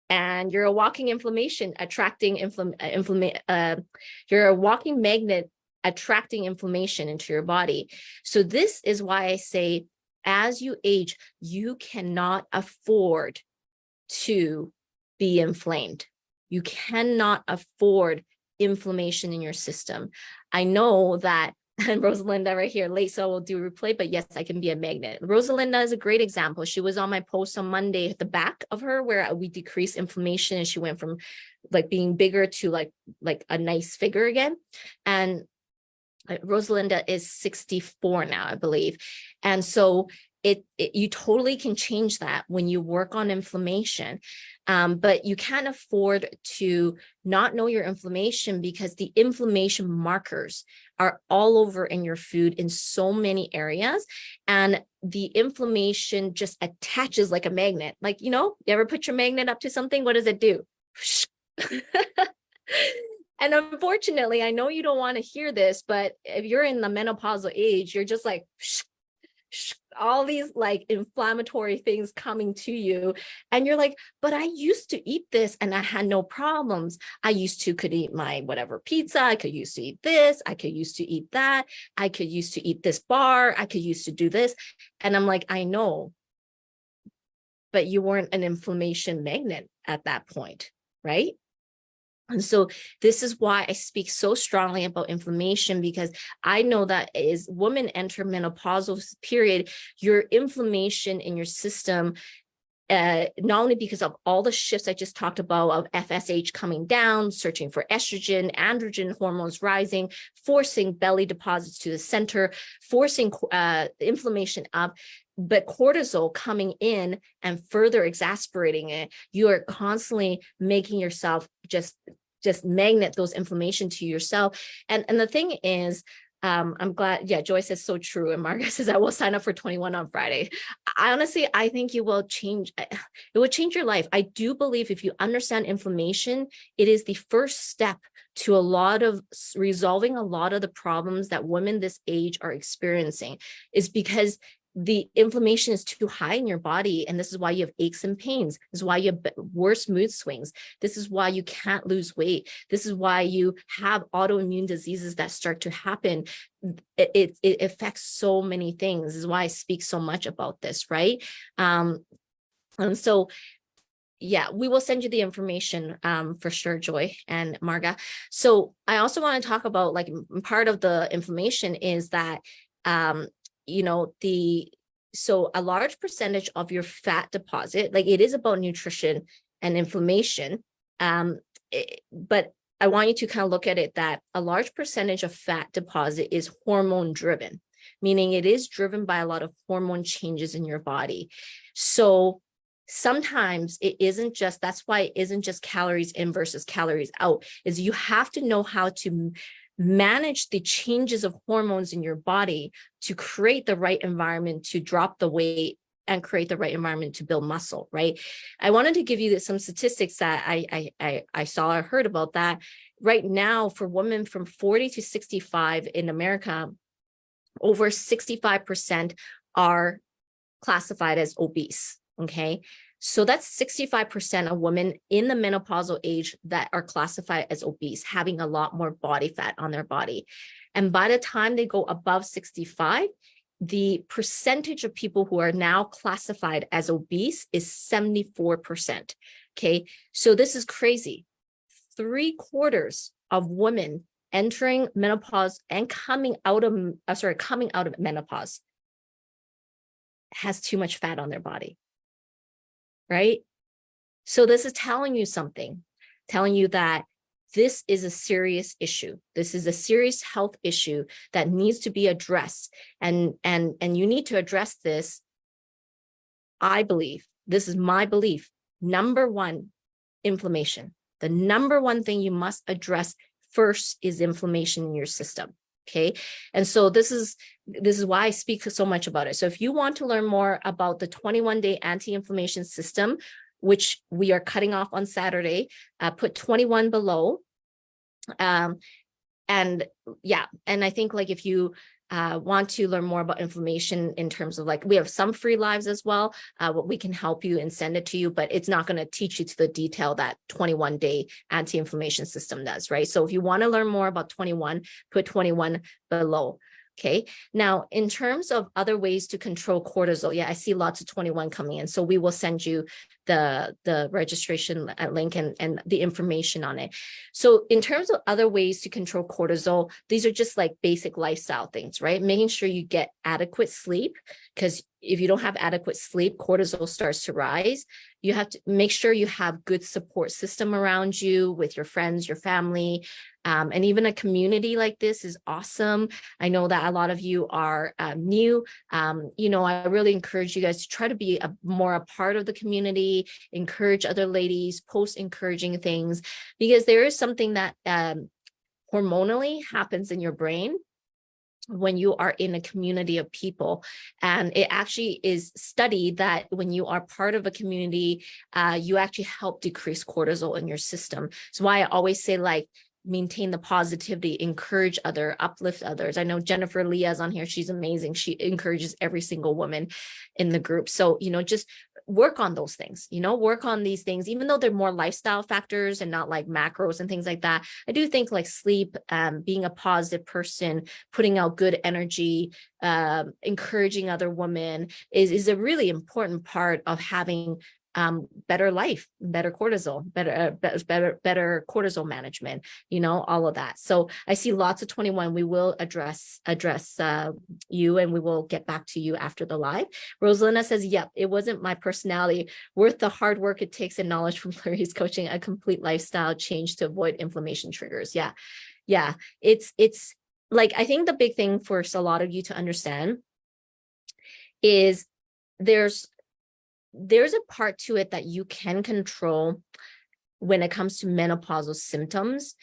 And you're a walking inflammation attracting you're a walking magnet attracting inflammation into your body. So this is why I say, as you age, you cannot afford to be inflamed. You cannot afford inflammation in your system. I know that, and Rosalinda right here, late, so we'll do a replay, but yes, I can be a magnet. Rosalinda is a great example. She was on my post on Monday at the back of her, where we decreased inflammation, and she went from like being bigger to like a nice figure again. Rosalinda is 64 now, I believe. And so you totally can change that when you work on inflammation. But you can't afford to not know your inflammation, because the inflammation markers are all over in your food in so many areas. And the inflammation just attaches like a magnet. Like, you ever put your magnet up to something? What does it do? And unfortunately, I know you don't want to hear this, but if you're in the menopausal age, you're just like, all these like inflammatory things coming to you. And you're like, but I used to eat this and I had no problems. I could eat my whatever pizza. I could used to eat this. I could used to eat that. I could used to eat this bar. I could used to do this. And I'm like, I know, but you weren't an inflammation magnet at that point, right? And so this is why I speak so strongly about inflammation, because I know that as women enter menopausal period, your inflammation in your system, not only because of all the shifts I just talked about of FSH coming down, searching for estrogen, androgen hormones rising, forcing belly deposits to the center, forcing inflammation up, but cortisol coming in and further exacerbating it. You are constantly making yourself just magnet those inflammation to yourself. And the thing is, I'm glad. Yeah, Joy says so true. And Margaret says, I will sign up for 21 on Friday. I think you will change. It will change your life. I do believe if you understand inflammation, it is the first step to a lot of resolving a lot of the problems that women this age are experiencing, is because the inflammation is too high in your body. And this is why you have aches and pains. This is why you have worse mood swings. This is why you can't lose weight. This is why you have autoimmune diseases that start to happen. It affects so many things. This is why I speak so much about this, right? And so, yeah, we will send you the information for sure, Joy and Marga. So I also want to talk about, like, part of the information is that so a large percentage of your fat deposit, like, it is about nutrition and inflammation. But I want you to kind of look at it that a large percentage of fat deposit is hormone driven, meaning it is driven by a lot of hormone changes in your body. So sometimes it isn't just, that's why it isn't just calories in versus calories out, is you have to know how to manage the changes of hormones in your body to create the right environment to drop the weight and create the right environment to build muscle, right? I wanted to give you some statistics that I saw or heard about that. Right now, for women from 40 to 65 in America, over 65% are classified as obese, okay? So that's 65% of women in the menopausal age that are classified as obese, having a lot more body fat on their body. And by the time they go above 65, the percentage of people who are now classified as obese is 74%. Okay, so this is crazy. 3/4 of women entering menopause and coming out of menopause has too much fat on their body. Right? So this is telling you something, telling you that this is a serious issue. This is a serious health issue that needs to be addressed. And you need to address this. I believe, this is my belief. Number one, inflammation. The number one thing you must address first is inflammation in your system. Okay. And so this is why I speak so much about it. So if you want to learn more about the 21-day anti-inflammation system, which we are cutting off on Saturday, put 21 below. And I think, like, if you want to learn more about inflammation in terms of, like, we have some free lives as well, we can help you and send it to you, but it's not going to teach you to the detail that 21-day anti-inflammation system does, right? So if you want to learn more about 21, put 21 below. Okay. Now, in terms of other ways to control cortisol, yeah, I see lots of 21 coming in. So we will send you the registration link and the information on it. So in terms of other ways to control cortisol, these are just like basic lifestyle things, right? Making sure you get adequate sleep, because if you don't have adequate sleep, cortisol starts to rise. You have to make sure you have good support system around you with your friends, your family, and even a community like this is awesome. I know that a lot of you are new. I really encourage you guys to try to be more a part of the community, encourage other ladies, post encouraging things, because there is something that hormonally happens in your brain when you are in a community of people. And it actually is studied that when you are part of a community, you actually help decrease cortisol in your system. So why I always say, like, maintain the positivity, encourage uplift others. I know Jennifer Leah's on here. She's amazing. She encourages every single woman in the group. So, just work on those things, work on these things, even though they're more lifestyle factors and not like macros and things like that. I do think, like, sleep, being a positive person, putting out good energy, encouraging other women is a really important part of having better life, better cortisol, better cortisol management, all of that. So I see lots of 21. We will address you, and we will get back to you after the live. Rosalina says, yep, it wasn't my personality worth the hard work it takes and knowledge from Clarice coaching, a complete lifestyle change to avoid inflammation triggers. Yeah. It's like, I think the big thing for a lot of you to understand is there's a part to it that you can control when it comes to menopausal symptoms,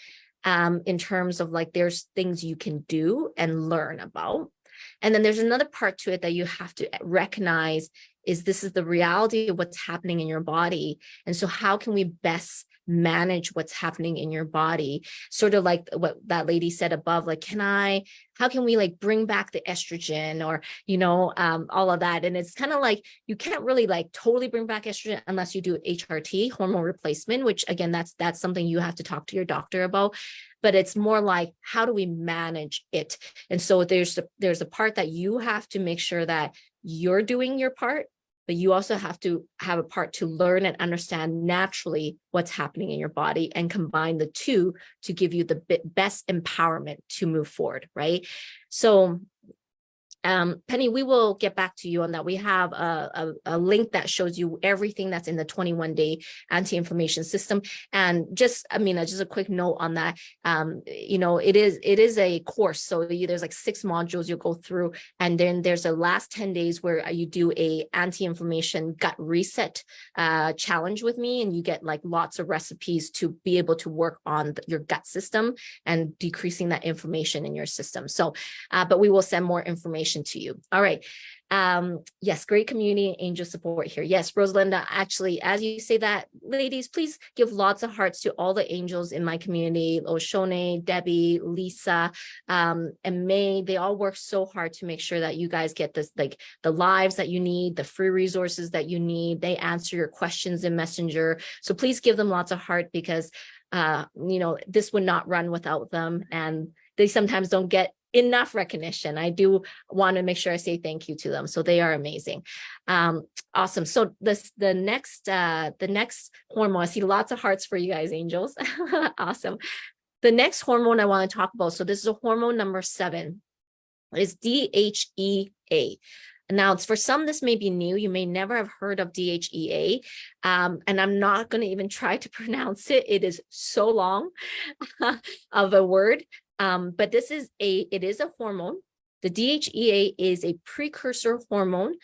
in terms of like, there's things you can do and learn about. And then there's another part to it that you have to recognize is this is the reality of what's happening in your body. And so how can we best manage what's happening in your body? Sort of like what that lady said above, like, how can we like bring back the estrogen, or, all of that. And it's kind of like, you can't really like totally bring back estrogen unless you do HRT, hormone replacement, which again, that's something you have to talk to your doctor about. But it's more like, how do we manage it? And so there's a part that you have to make sure that you're doing your part, but you also have to have a part to learn and understand naturally what's happening in your body and combine the two to give you the best empowerment to move forward, right? So Penny, we will get back to you on that. We have a link that shows you everything that's in the 21-day anti-inflammation system. And just a quick note on that. It is a course. So there's like 6 modules you'll go through, and then there's a last 10 days where you do a anti-inflammation gut reset challenge with me, and you get like lots of recipes to be able to work on your gut system and decreasing that inflammation in your system. So, but we will send more information to you. All right. Yes, great community and angel support here. Yes, Rosalinda, actually, as you say that, ladies, please give lots of hearts to all the angels in my community, Oshone, Debbie, Lisa, and May. They all work so hard to make sure that you guys get this, like the lives that you need, the free resources that you need. They answer your questions in Messenger. So please give them lots of heart, because, this would not run without them. And they sometimes don't get enough recognition. I do want to make sure I say thank you to them. So they are amazing. Awesome. So the next hormone, I see lots of hearts for you guys, angels. Awesome. The next hormone I want to talk about, so this is a hormone number 7, is DHEA. Now, it's for some, this may be new. You may never have heard of DHEA, and I'm not going to even try to pronounce it. It is so long of a word. But it is a hormone. The DHEA is a precursor hormone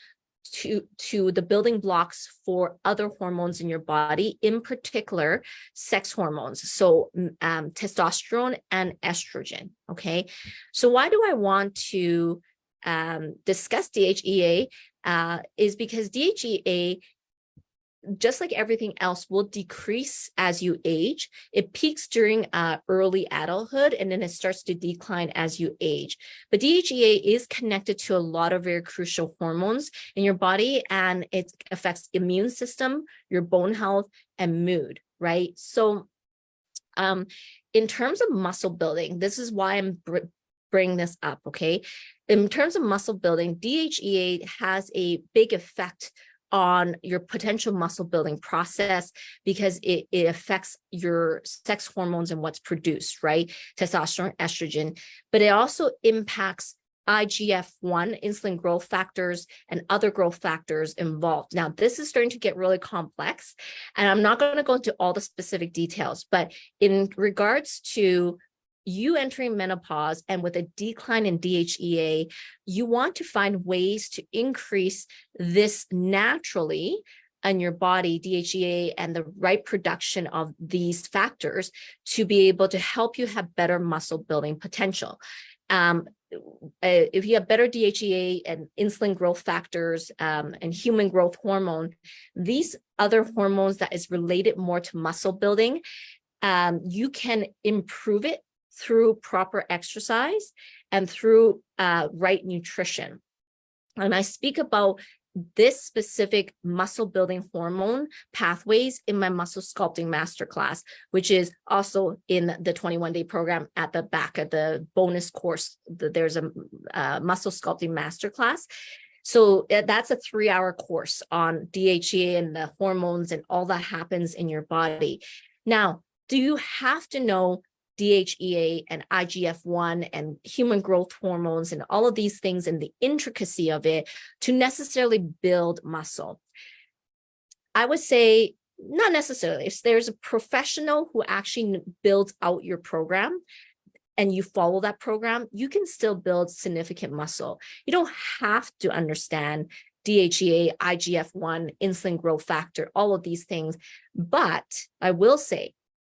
to the building blocks for other hormones in your body, in particular, sex hormones. So testosterone and estrogen. Okay. So why do I want to discuss DHEA? Is because DHEA, just like everything else, will decrease as you age. It peaks during early adulthood, and then it starts to decline as you age. But DHEA is connected to a lot of very crucial hormones in your body, and it affects immune system, your bone health, and mood, right? So in terms of muscle building, this is why I'm bringing this up, okay? In terms of muscle building, DHEA has a big effect on your potential muscle building process, because it affects your sex hormones and what's produced, right? Testosterone, estrogen, but it also impacts IGF-1, insulin growth factors, and other growth factors involved. Now, this is starting to get really complex, and I'm not going to go into all the specific details, but in regards to you entering menopause and with a decline in DHEA, you want to find ways to increase this naturally in your body, DHEA, and the right production of these factors to be able to help you have better muscle building potential. If you have better DHEA and insulin growth factors and human growth hormone, these other hormones that is related more to muscle building, you can improve it through proper exercise and through right nutrition. And I speak about this specific muscle building hormone pathways in my muscle sculpting masterclass, which is also in the 21-day program. At the back of the bonus course, there's a muscle sculpting masterclass. So that's a 3-hour course on DHEA and the hormones and all that happens in your body. Now, do you have to know DHEA and IGF-1 and human growth hormones and all of these things and the intricacy of it to necessarily build muscle? I would say not necessarily. If there's a professional who actually builds out your program and you follow that program, you can still build significant muscle. You don't have to understand DHEA, IGF-1, insulin growth factor, all of these things. But I will say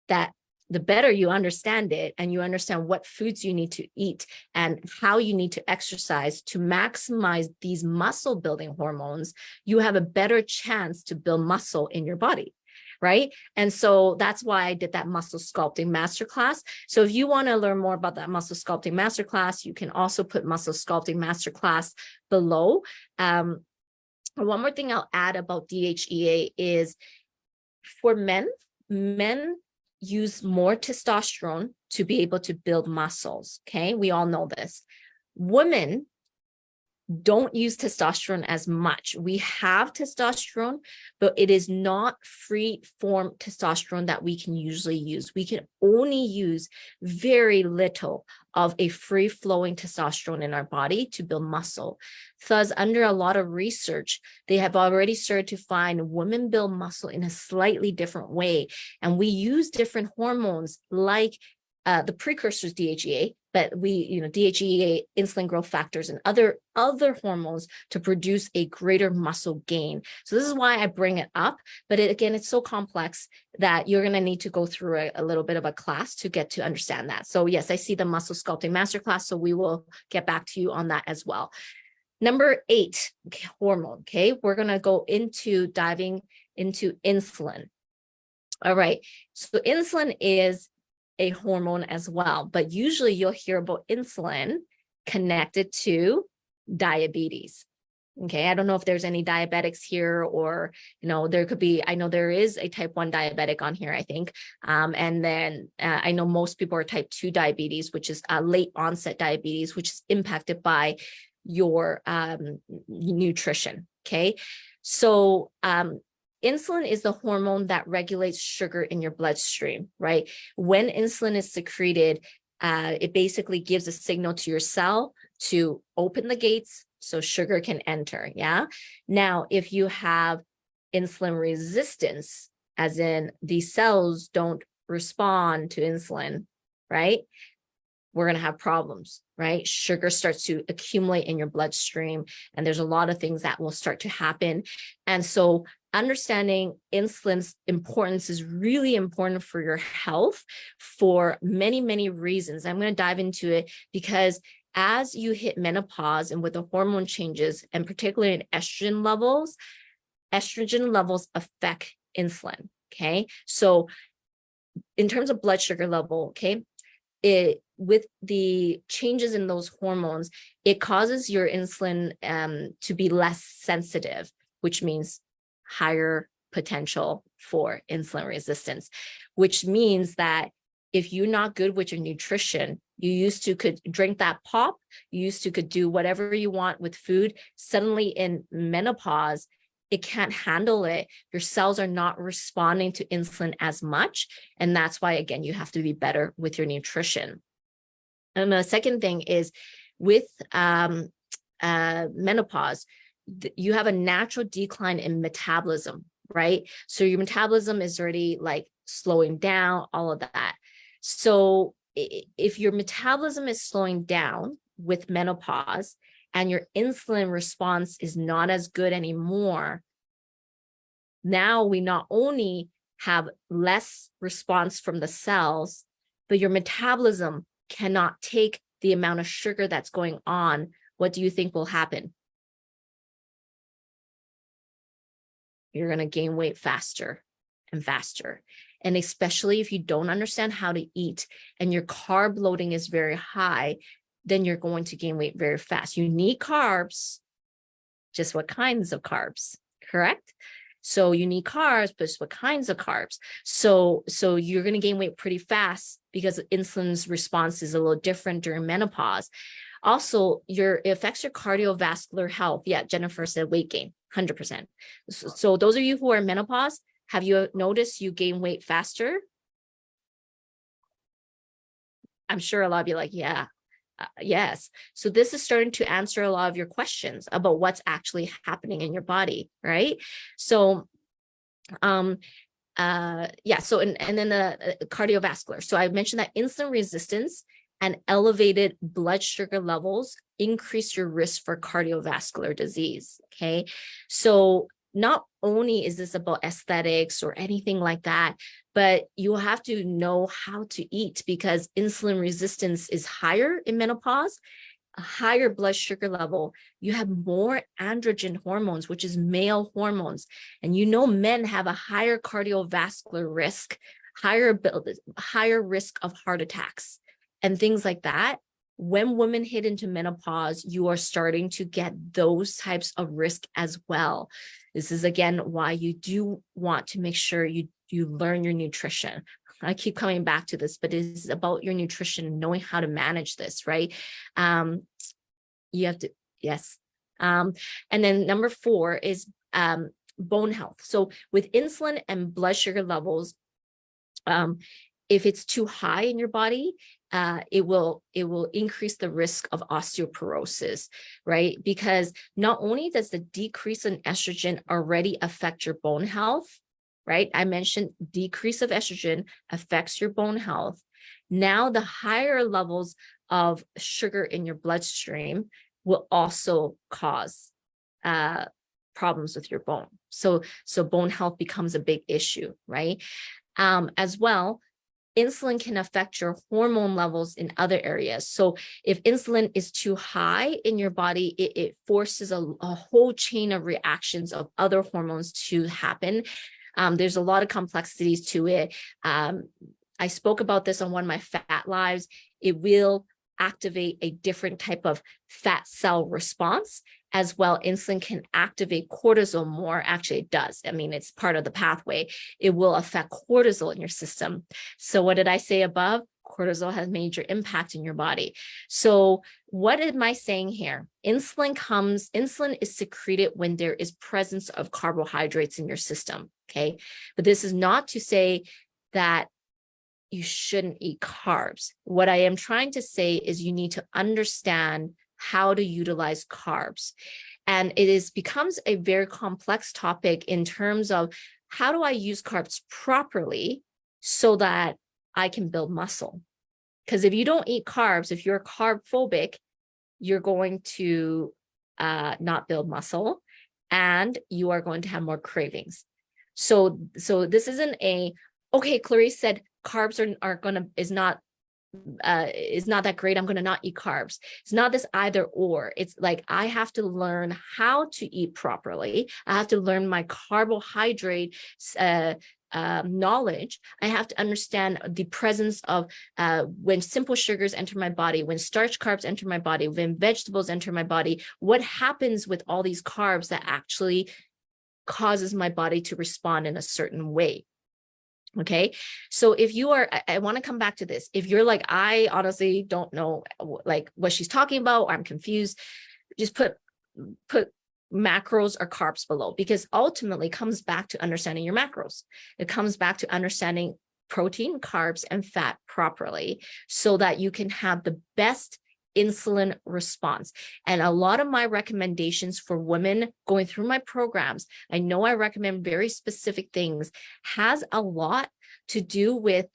that the better you understand it and you understand what foods you need to eat and how you need to exercise to maximize these muscle building hormones, you have a better chance to build muscle in your body, right? And so that's why I did that muscle sculpting masterclass. So if you want to learn more about that muscle sculpting masterclass, you can also put muscle sculpting masterclass below. One more thing I'll add about DHEA is for men use more testosterone to be able to build muscles. Okay, we all know this. Women don't use testosterone as much. We have testosterone, but it is not free form testosterone that we can usually use. We can only use very little of a free flowing testosterone in our body to build muscle. Thus, under a lot of research, they have already started to find women build muscle in a slightly different way. And we use different hormones like the precursors DHEA, but we, DHEA, insulin growth factors, and other hormones to produce a greater muscle gain. So this is why I bring it up. But again, it's so complex that you're going to need to go through a little bit of a class to get to understand that. So yes, I see the muscle sculpting masterclass. So we will get back to you on that as well. Number 8, hormone. Okay, we're going to go into diving into insulin. All right. So insulin is a hormone as well, but usually you'll hear about insulin connected to diabetes. Okay, I don't know if there's any diabetics here, or there could be. I know there is a type 1 diabetic on here, I think, and then I know most people are type 2 diabetes, which is late onset diabetes, which is impacted by your nutrition. Okay, so insulin is the hormone that regulates sugar in your bloodstream, right? When insulin is secreted, it basically gives a signal to your cell to open the gates so sugar can enter, yeah? Now, if you have insulin resistance, as in these cells don't respond to insulin, right? We're going to have problems, right? Sugar starts to accumulate in your bloodstream, and there's a lot of things that will start to happen. And so understanding insulin's importance is really important for your health for many, many reasons. I'm going to dive into it because as you hit menopause and with the hormone changes, and particularly in estrogen levels affect insulin, okay? So in terms of blood sugar level, okay, with the changes in those hormones, it causes your insulin to be less sensitive, which means higher potential for insulin resistance, which means that if you're not good with your nutrition, you used to could drink that pop, you used to could do whatever you want with food. Suddenly in menopause, it can't handle it. Your cells are not responding to insulin as much. And that's why, again, you have to be better with your nutrition. And the second thing is with menopause, you have a natural decline in metabolism, right? So your metabolism is already like slowing down, all of that. So if your metabolism is slowing down with menopause and your insulin response is not as good anymore, now we not only have less response from the cells, but your metabolism cannot take the amount of sugar that's going on. What do you think will happen? You're going to gain weight faster and faster. And especially if you don't understand how to eat and your carb loading is very high, then you're going to gain weight very fast. You need carbs, just what kinds of carbs, correct? So you need carbs, but just what kinds of carbs? So you're going to gain weight pretty fast because insulin's response is a little different during menopause. Also, it affects your cardiovascular health. Yeah, Jennifer said weight gain, 100%. So those of you who are in menopause, have you noticed you gain weight faster? I'm sure a lot of you are like, yeah, yes. So this is starting to answer a lot of your questions about what's actually happening in your body, right? So, yeah. So, and then the cardiovascular. So I mentioned that insulin resistance and elevated blood sugar levels increase your risk for cardiovascular disease. Okay. So not only is this about aesthetics or anything like that, but you have to know how to eat, because insulin resistance is higher in menopause, a higher blood sugar level. You have more androgen hormones, which is male hormones. And men have a higher cardiovascular risk, higher risk of heart attacks and things like that. When women hit into menopause, you are starting to get those types of risk as well. This is, again, why you do want to make sure you learn your nutrition. I keep coming back to this, but it is about your nutrition, knowing how to manage this, right? You have to, yes. And then number 4 is bone health. So with insulin and blood sugar levels, if it's too high in your body, it will increase the risk of osteoporosis, right? Because not only does the decrease in estrogen already affect your bone health, right? I mentioned decrease of estrogen affects your bone health. Now the higher levels of sugar in your bloodstream will also cause problems with your bone. So bone health becomes a big issue, right? As well, insulin can affect your hormone levels in other areas. So if insulin is too high in your body, it forces a whole chain of reactions of other hormones to happen. There's a lot of complexities to it. I spoke about this on one of my fat lives. It will activate a different type of fat cell response. As well, insulin can activate cortisol more. Actually, it does. I mean, it's part of the pathway. It will affect cortisol in your system. So what did I say above? Cortisol has major impact in your body. So what am I saying here? Insulin is secreted when there is presence of carbohydrates in your system, okay? But this is not to say that you shouldn't eat carbs. What I am trying to say is you need to understand how to utilize carbs. And becomes a very complex topic in terms of how do I use carbs properly so that I can build muscle. Because if you don't eat carbs, if you're carb phobic, you're going to not build muscle, and you are going to have more cravings. So this isn't okay, Clarice said carbs is not that great, I'm going to not eat carbs. It's not this either or. It's like I have to learn how to eat properly. I have to learn my carbohydrate knowledge. I have to understand the presence of when simple sugars enter my body, when starch carbs enter my body, when vegetables enter my body, what happens with all these carbs that actually causes my body to respond in a certain way. Okay. So if you are, I want to come back to this. If you're like, I honestly don't know like what she's talking about, or I'm confused, just put macros or carbs below, because ultimately it comes back to understanding your macros. It comes back to understanding protein, carbs, and fat properly so that you can have the best insulin response. And a lot of my recommendations for women going through my programs, I know I recommend very specific things, has a lot to do with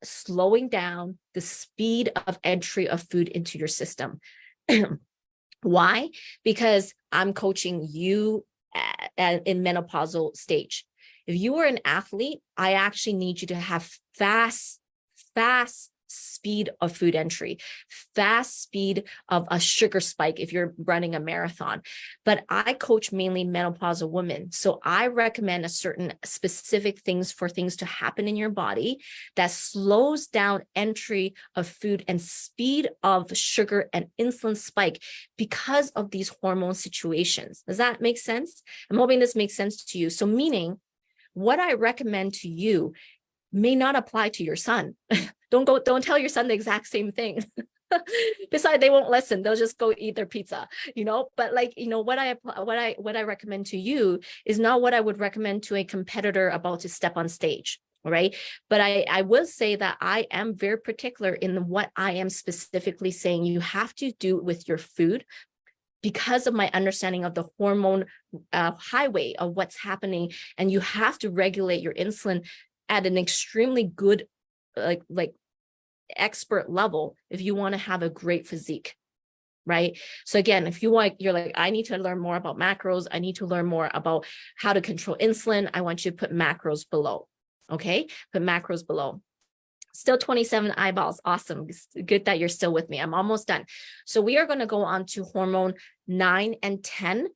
slowing down the speed of entry of food into your system. Why? Because I'm coaching you in menopausal stage. If you are an athlete, I actually need you to have fast speed of food entry, fast speed of a sugar spike if you're running a marathon. But I coach mainly menopausal women. So I recommend a certain specific things to happen in your body that slows down entry of food and speed of sugar and insulin spike because of these hormone situations. Does that make sense? I'm hoping this makes sense to you. So meaning what I recommend to you may not apply to your son. Don't tell your son the exact same thing. Besides, they won't listen. They'll just go eat their pizza, But like, what I recommend to you is not what I would recommend to a competitor about to step on stage. Right. But I will say that I am very particular in what I am specifically saying. You have to do with your food because of my understanding of the hormone highway of what's happening. And you have to regulate your insulin at an extremely good, like expert level if you want to have a great physique. Right. So again, if you're like, I need to learn more about macros. I need to learn more about how to control insulin. I want you to put macros below. Okay. Put macros below. Still 27 eyeballs. Awesome. Good that you're still with me. I'm almost done. So we are going to go on to hormone 9 and 10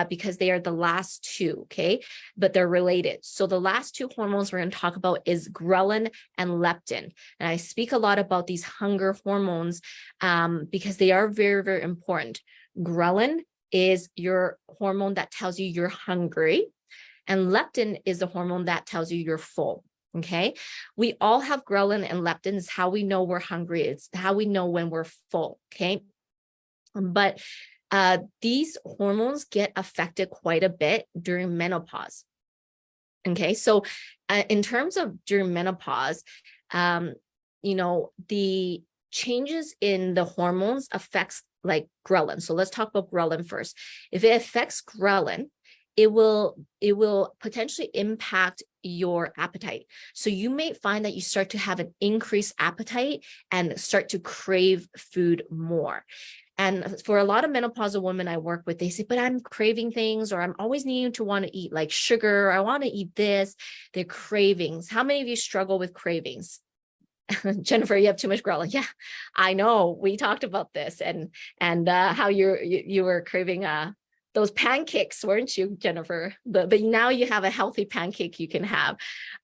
because they are the last two. Okay. But they're related. So the last two hormones we're going to talk about is ghrelin and leptin. And I speak a lot about these hunger hormones because they are very, very important. Ghrelin is your hormone that tells you you're hungry. And leptin is the hormone that tells you you're full. Okay. We all have ghrelin and leptin. It's how we know we're hungry. It's how we know when we're full. Okay. But these hormones get affected quite a bit during menopause. Okay. So in terms of during menopause, the changes in the hormones affects like ghrelin. So let's talk about ghrelin first. If it affects ghrelin, it will potentially impact your appetite. So you may find that you start to have an increased appetite and start to crave food more. And for a lot of menopausal women I work with, they say, but I'm craving things, or I'm always needing to want to eat like sugar. I want to eat this. They're cravings. How many of you struggle with cravings? Jennifer, you have too much ghrelin. Yeah, I know. We talked about this and how you were craving those pancakes, weren't you, Jennifer? But now you have a healthy pancake you can have.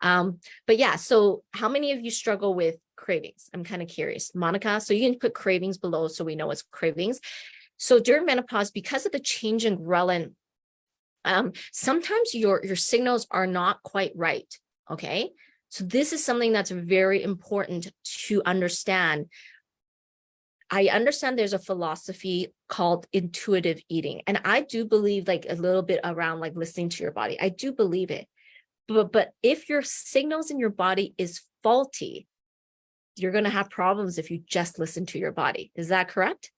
But yeah, so how many of you struggle with cravings? I'm kind of curious. Monica, so you can put cravings below so we know it's cravings. So during menopause, because of the change in ghrelin, sometimes your signals are not quite right, okay? So this is something that's very important to understand. I understand there's a philosophy called intuitive eating. And I do believe like a little bit around like listening to your body. I do believe it. But if your signals in your body is faulty, you're going to have problems if you just listen to your body. Is that correct?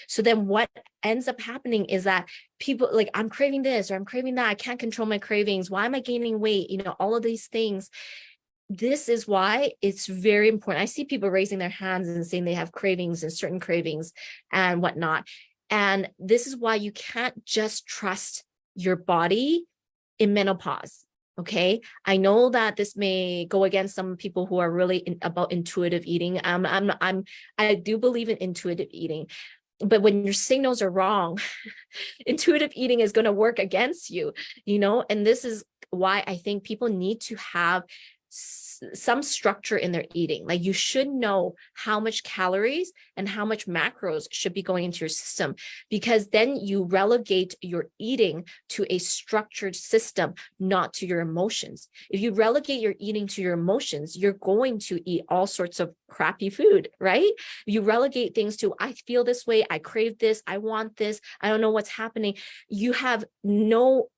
So then what ends up happening is that people like, I'm craving this or I'm craving that. I can't control my cravings. Why am I gaining weight? All of these things. This is why it's very important. I see people raising their hands and saying they have cravings and certain cravings and whatnot. And this is why you can't just trust your body in menopause. Okay. I know that this may go against some people who are really about intuitive eating. I do believe in intuitive eating, but when your signals are wrong, intuitive eating is going to work against you, and this is why I think people need to have some structure in their eating. Like you should know how much calories and how much macros should be going into your system, because then you relegate your eating to a structured system, not to your emotions. If you relegate your eating to your emotions, you're going to eat all sorts of crappy food, right? You relegate things to, I feel this way, I crave this, I want this, I don't know what's happening. You have no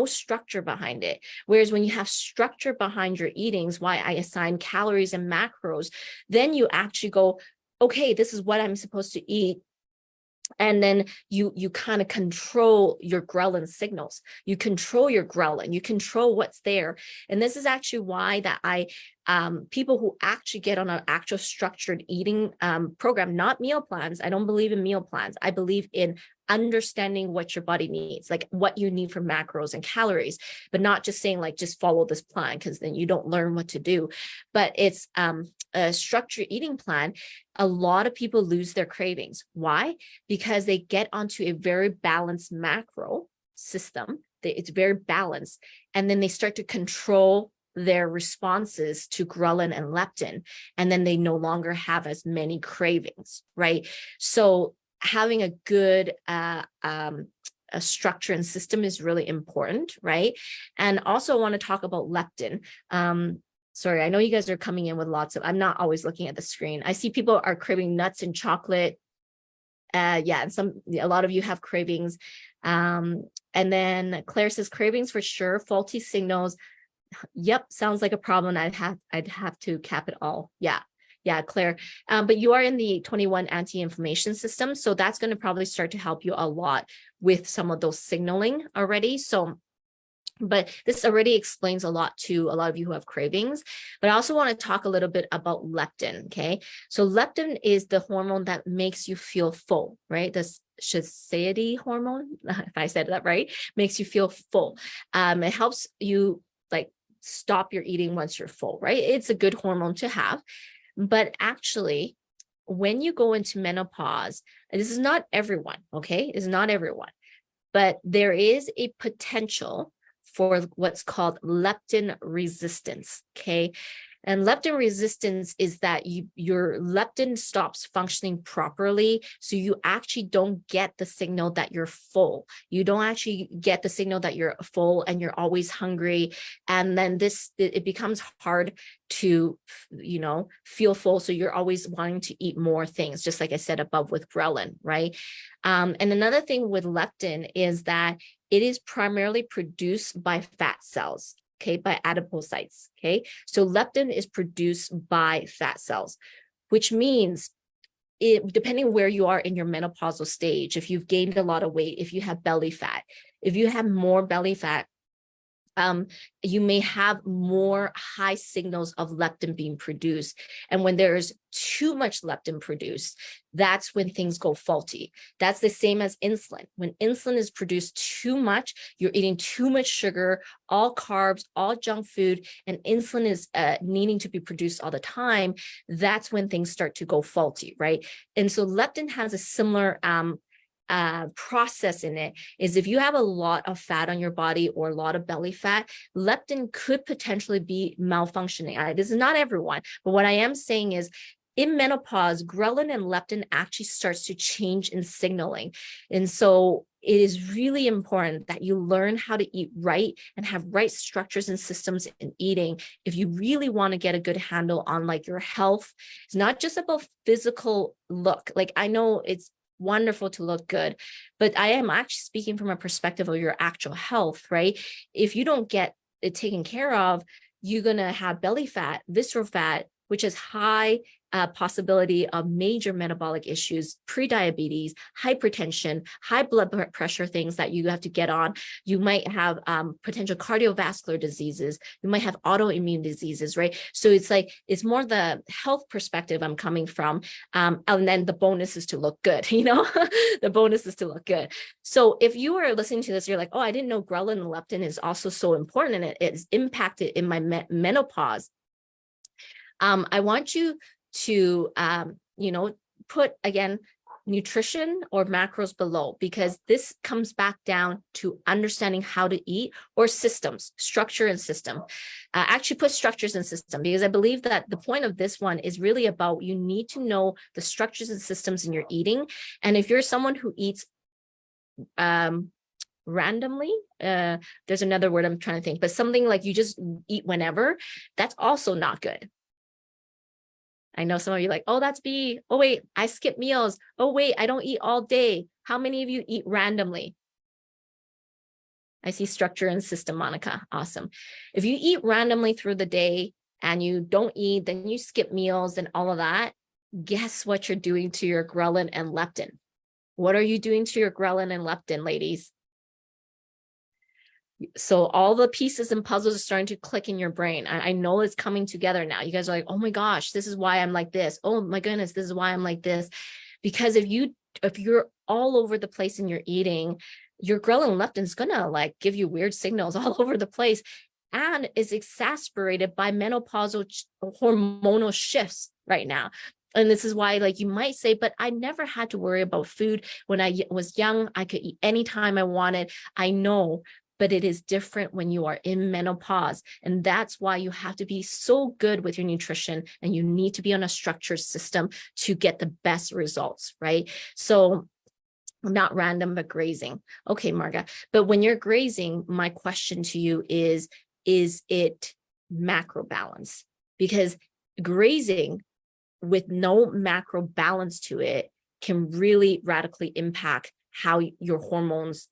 structure behind it. Whereas when you have structure behind your eatings, why I assign calories and macros, then you actually go, okay, this is what I'm supposed to eat. And then you kind of control your ghrelin signals. You control your ghrelin, you control what's there. And this is actually why that people who actually get on an actual structured eating program, not meal plans. I don't believe in meal plans. I believe in understanding what your body needs, like what you need for macros and calories, but not just saying like, just follow this plan, because then you don't learn what to do. But it's a structured eating plan. A lot of people lose their cravings. Why? Because they get onto a very balanced macro system. It's very balanced. And then they start to control their responses to ghrelin and leptin. And then they no longer have as many cravings, right? So having a good a structure and system is really important, right? And also I want to talk about leptin. Sorry, I know you guys are coming in with lots of, I'm not always looking at the screen. I see people are craving nuts and chocolate. Yeah, and a lot of you have cravings. And then Claire says cravings for sure, faulty signals. Yep, sounds like a problem. I'd have to cap it all. Yeah, Claire. But you are in the 21 anti-inflammation system, so that's going to probably start to help you a lot with some of those signaling already. So, but this already explains a lot to a lot of you who have cravings. But I also want to talk a little bit about leptin. Okay, so leptin is the hormone that makes you feel full, right? The satiety hormone, if I said that right, makes you feel full. It helps you like stop your eating once you're full, right? It's a good hormone to have. But actually, when you go into menopause, and this is not everyone, okay? It's not everyone, but there is a potential for what's called leptin resistance, okay? And leptin resistance is that your leptin stops functioning properly. So you actually don't get the signal that you're full. You don't actually get the signal that you're full and you're always hungry. And then it becomes hard to, feel full. So you're always wanting to eat more things, just like I said above with ghrelin, right? And another thing with leptin is that it is primarily produced by fat cells. Okay, by adipocytes. Okay, so leptin is produced by fat cells, which means depending where you are in your menopausal stage, if you've gained a lot of weight, if you have belly fat, if you have more belly fat, you may have more high signals of leptin being produced. And when there's too much leptin produced, that's when things go faulty. That's the same as insulin. When insulin is produced too much, you're eating too much sugar, all carbs, all junk food, and insulin is needing to be produced all the time. That's when things start to go faulty, right? And so leptin has a similar process in it. Is if you have a lot of fat on your body or a lot of belly fat, leptin could potentially be malfunctioning. This is not everyone, but what I am saying is in menopause, ghrelin and leptin actually starts to change in signaling. And so it is really important that you learn how to eat right and have right structures and systems in eating. If you really want to get a good handle on like your health, it's not just about physical look. Like I know it's wonderful to look good, but I am actually speaking from a perspective of your actual health, right? If you don't get it taken care of, you're going to have belly fat, visceral fat, which is high possibility of major metabolic issues, prediabetes, hypertension, high blood pressure, things that you have to get on. You might have potential cardiovascular diseases. You might have autoimmune diseases, right? So it's more the health perspective I'm coming from. And then the bonus is to look good, the bonus is to look good. So if you are listening to this, you're like, oh, I didn't know ghrelin and leptin is also so important and it is impacted in my menopause. I want you to, put again, nutrition or macros below, because this comes back down to understanding how to eat or systems, structure and system. Actually put structures and system, because I believe that the point of this one is really about you need to know the structures and systems in your eating. And if you're someone who eats randomly, there's another word I'm trying to think, but something like you just eat whenever, that's also not good. I know some of you are like, oh, that's B. Oh, wait, I skip meals. Oh, wait, I don't eat all day. How many of you eat randomly? I see structure and system, Monica. Awesome. If you eat randomly through the day and you don't eat, then you skip meals and all of that, guess what you're doing to your ghrelin and leptin? What are you doing to your ghrelin and leptin, ladies? So all the pieces and puzzles are starting to click in your brain. I know it's coming together now. You guys are like, oh my gosh, this is why I'm like this. Oh my goodness, this is why I'm like this. Because if you're all over the place in your eating, your ghrelin and leptin is gonna like give you weird signals all over the place, and is exacerbated by menopausal hormonal shifts right now. And this is why, like, you might say, but I never had to worry about food when I was young. I could eat anytime I wanted. I know, but it is different when you are in menopause. And that's why you have to be so good with your nutrition, and you need to be on a structured system to get the best results, right? So not random, but grazing. Okay, Marga. But when you're grazing, my question to you is it macro balance, because grazing with no macro balance to it can really radically impact how your hormones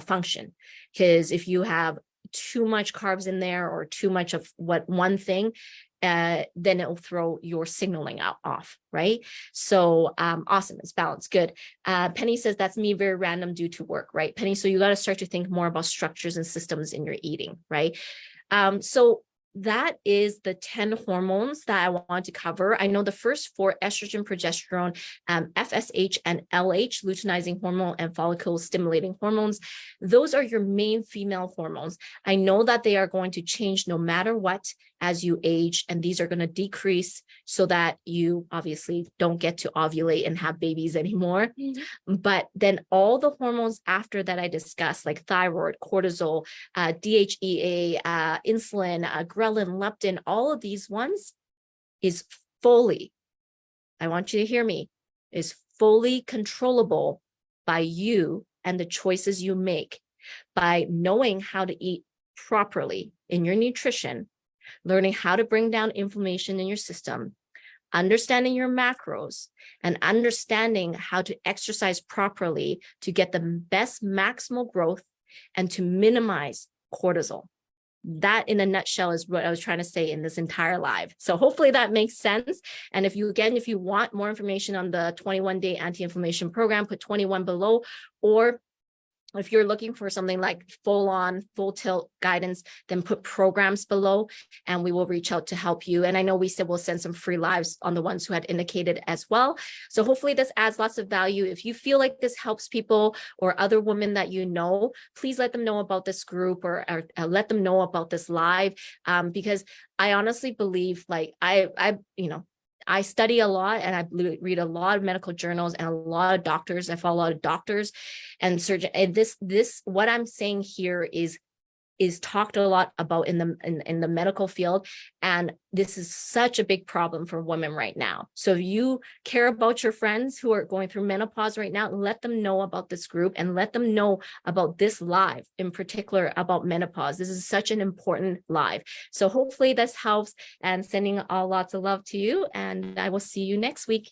function. Because if you have too much carbs in there or too much of one thing, then it'll throw your signaling off, right? So awesome, it's balanced, good. Penny says, that's me, very random due to work, right, Penny? So you got to start to think more about structures and systems in your eating, right? So that is the 10 hormones that I want to cover. I know the first 4, estrogen, progesterone, FSH, and LH, luteinizing hormone and follicle stimulating hormones. Those are your main female hormones. I know that they are going to change no matter what as you age, and these are going to decrease so that you obviously don't get to ovulate and have babies anymore. But then all the hormones after that I discussed, like thyroid, cortisol, DHEA, insulin, ghrelin, leptin, all of these ones is fully, I want you to hear me, is fully controllable by you and the choices you make by knowing how to eat properly in your nutrition, learning how to bring down inflammation in your system, understanding your macros, and understanding how to exercise properly to get the best maximal growth and to minimize cortisol. That in a nutshell is what I was trying to say in this entire live. So hopefully that makes sense. And if you want more information on the 21-day anti-inflammation program, put 21 below, or if you're looking for something like full tilt guidance, then put programs below and we will reach out to help you. And I know we said we'll send some free lives on the ones who had indicated as well. So hopefully this adds lots of value. If you feel like this helps people or other women that you know, please let them know about this group or let them know about this live, because I honestly believe, like I study a lot and I read a lot of medical journals and a lot of doctors. I follow a lot of doctors and surgeons. And this what I'm saying here is talked a lot about in the medical field. And this is such a big problem for women right now. So if you care about your friends who are going through menopause right now, let them know about this group and let them know about this live in particular about menopause. This is such an important live. So hopefully this helps, and sending lots of love to you, and I will see you next week.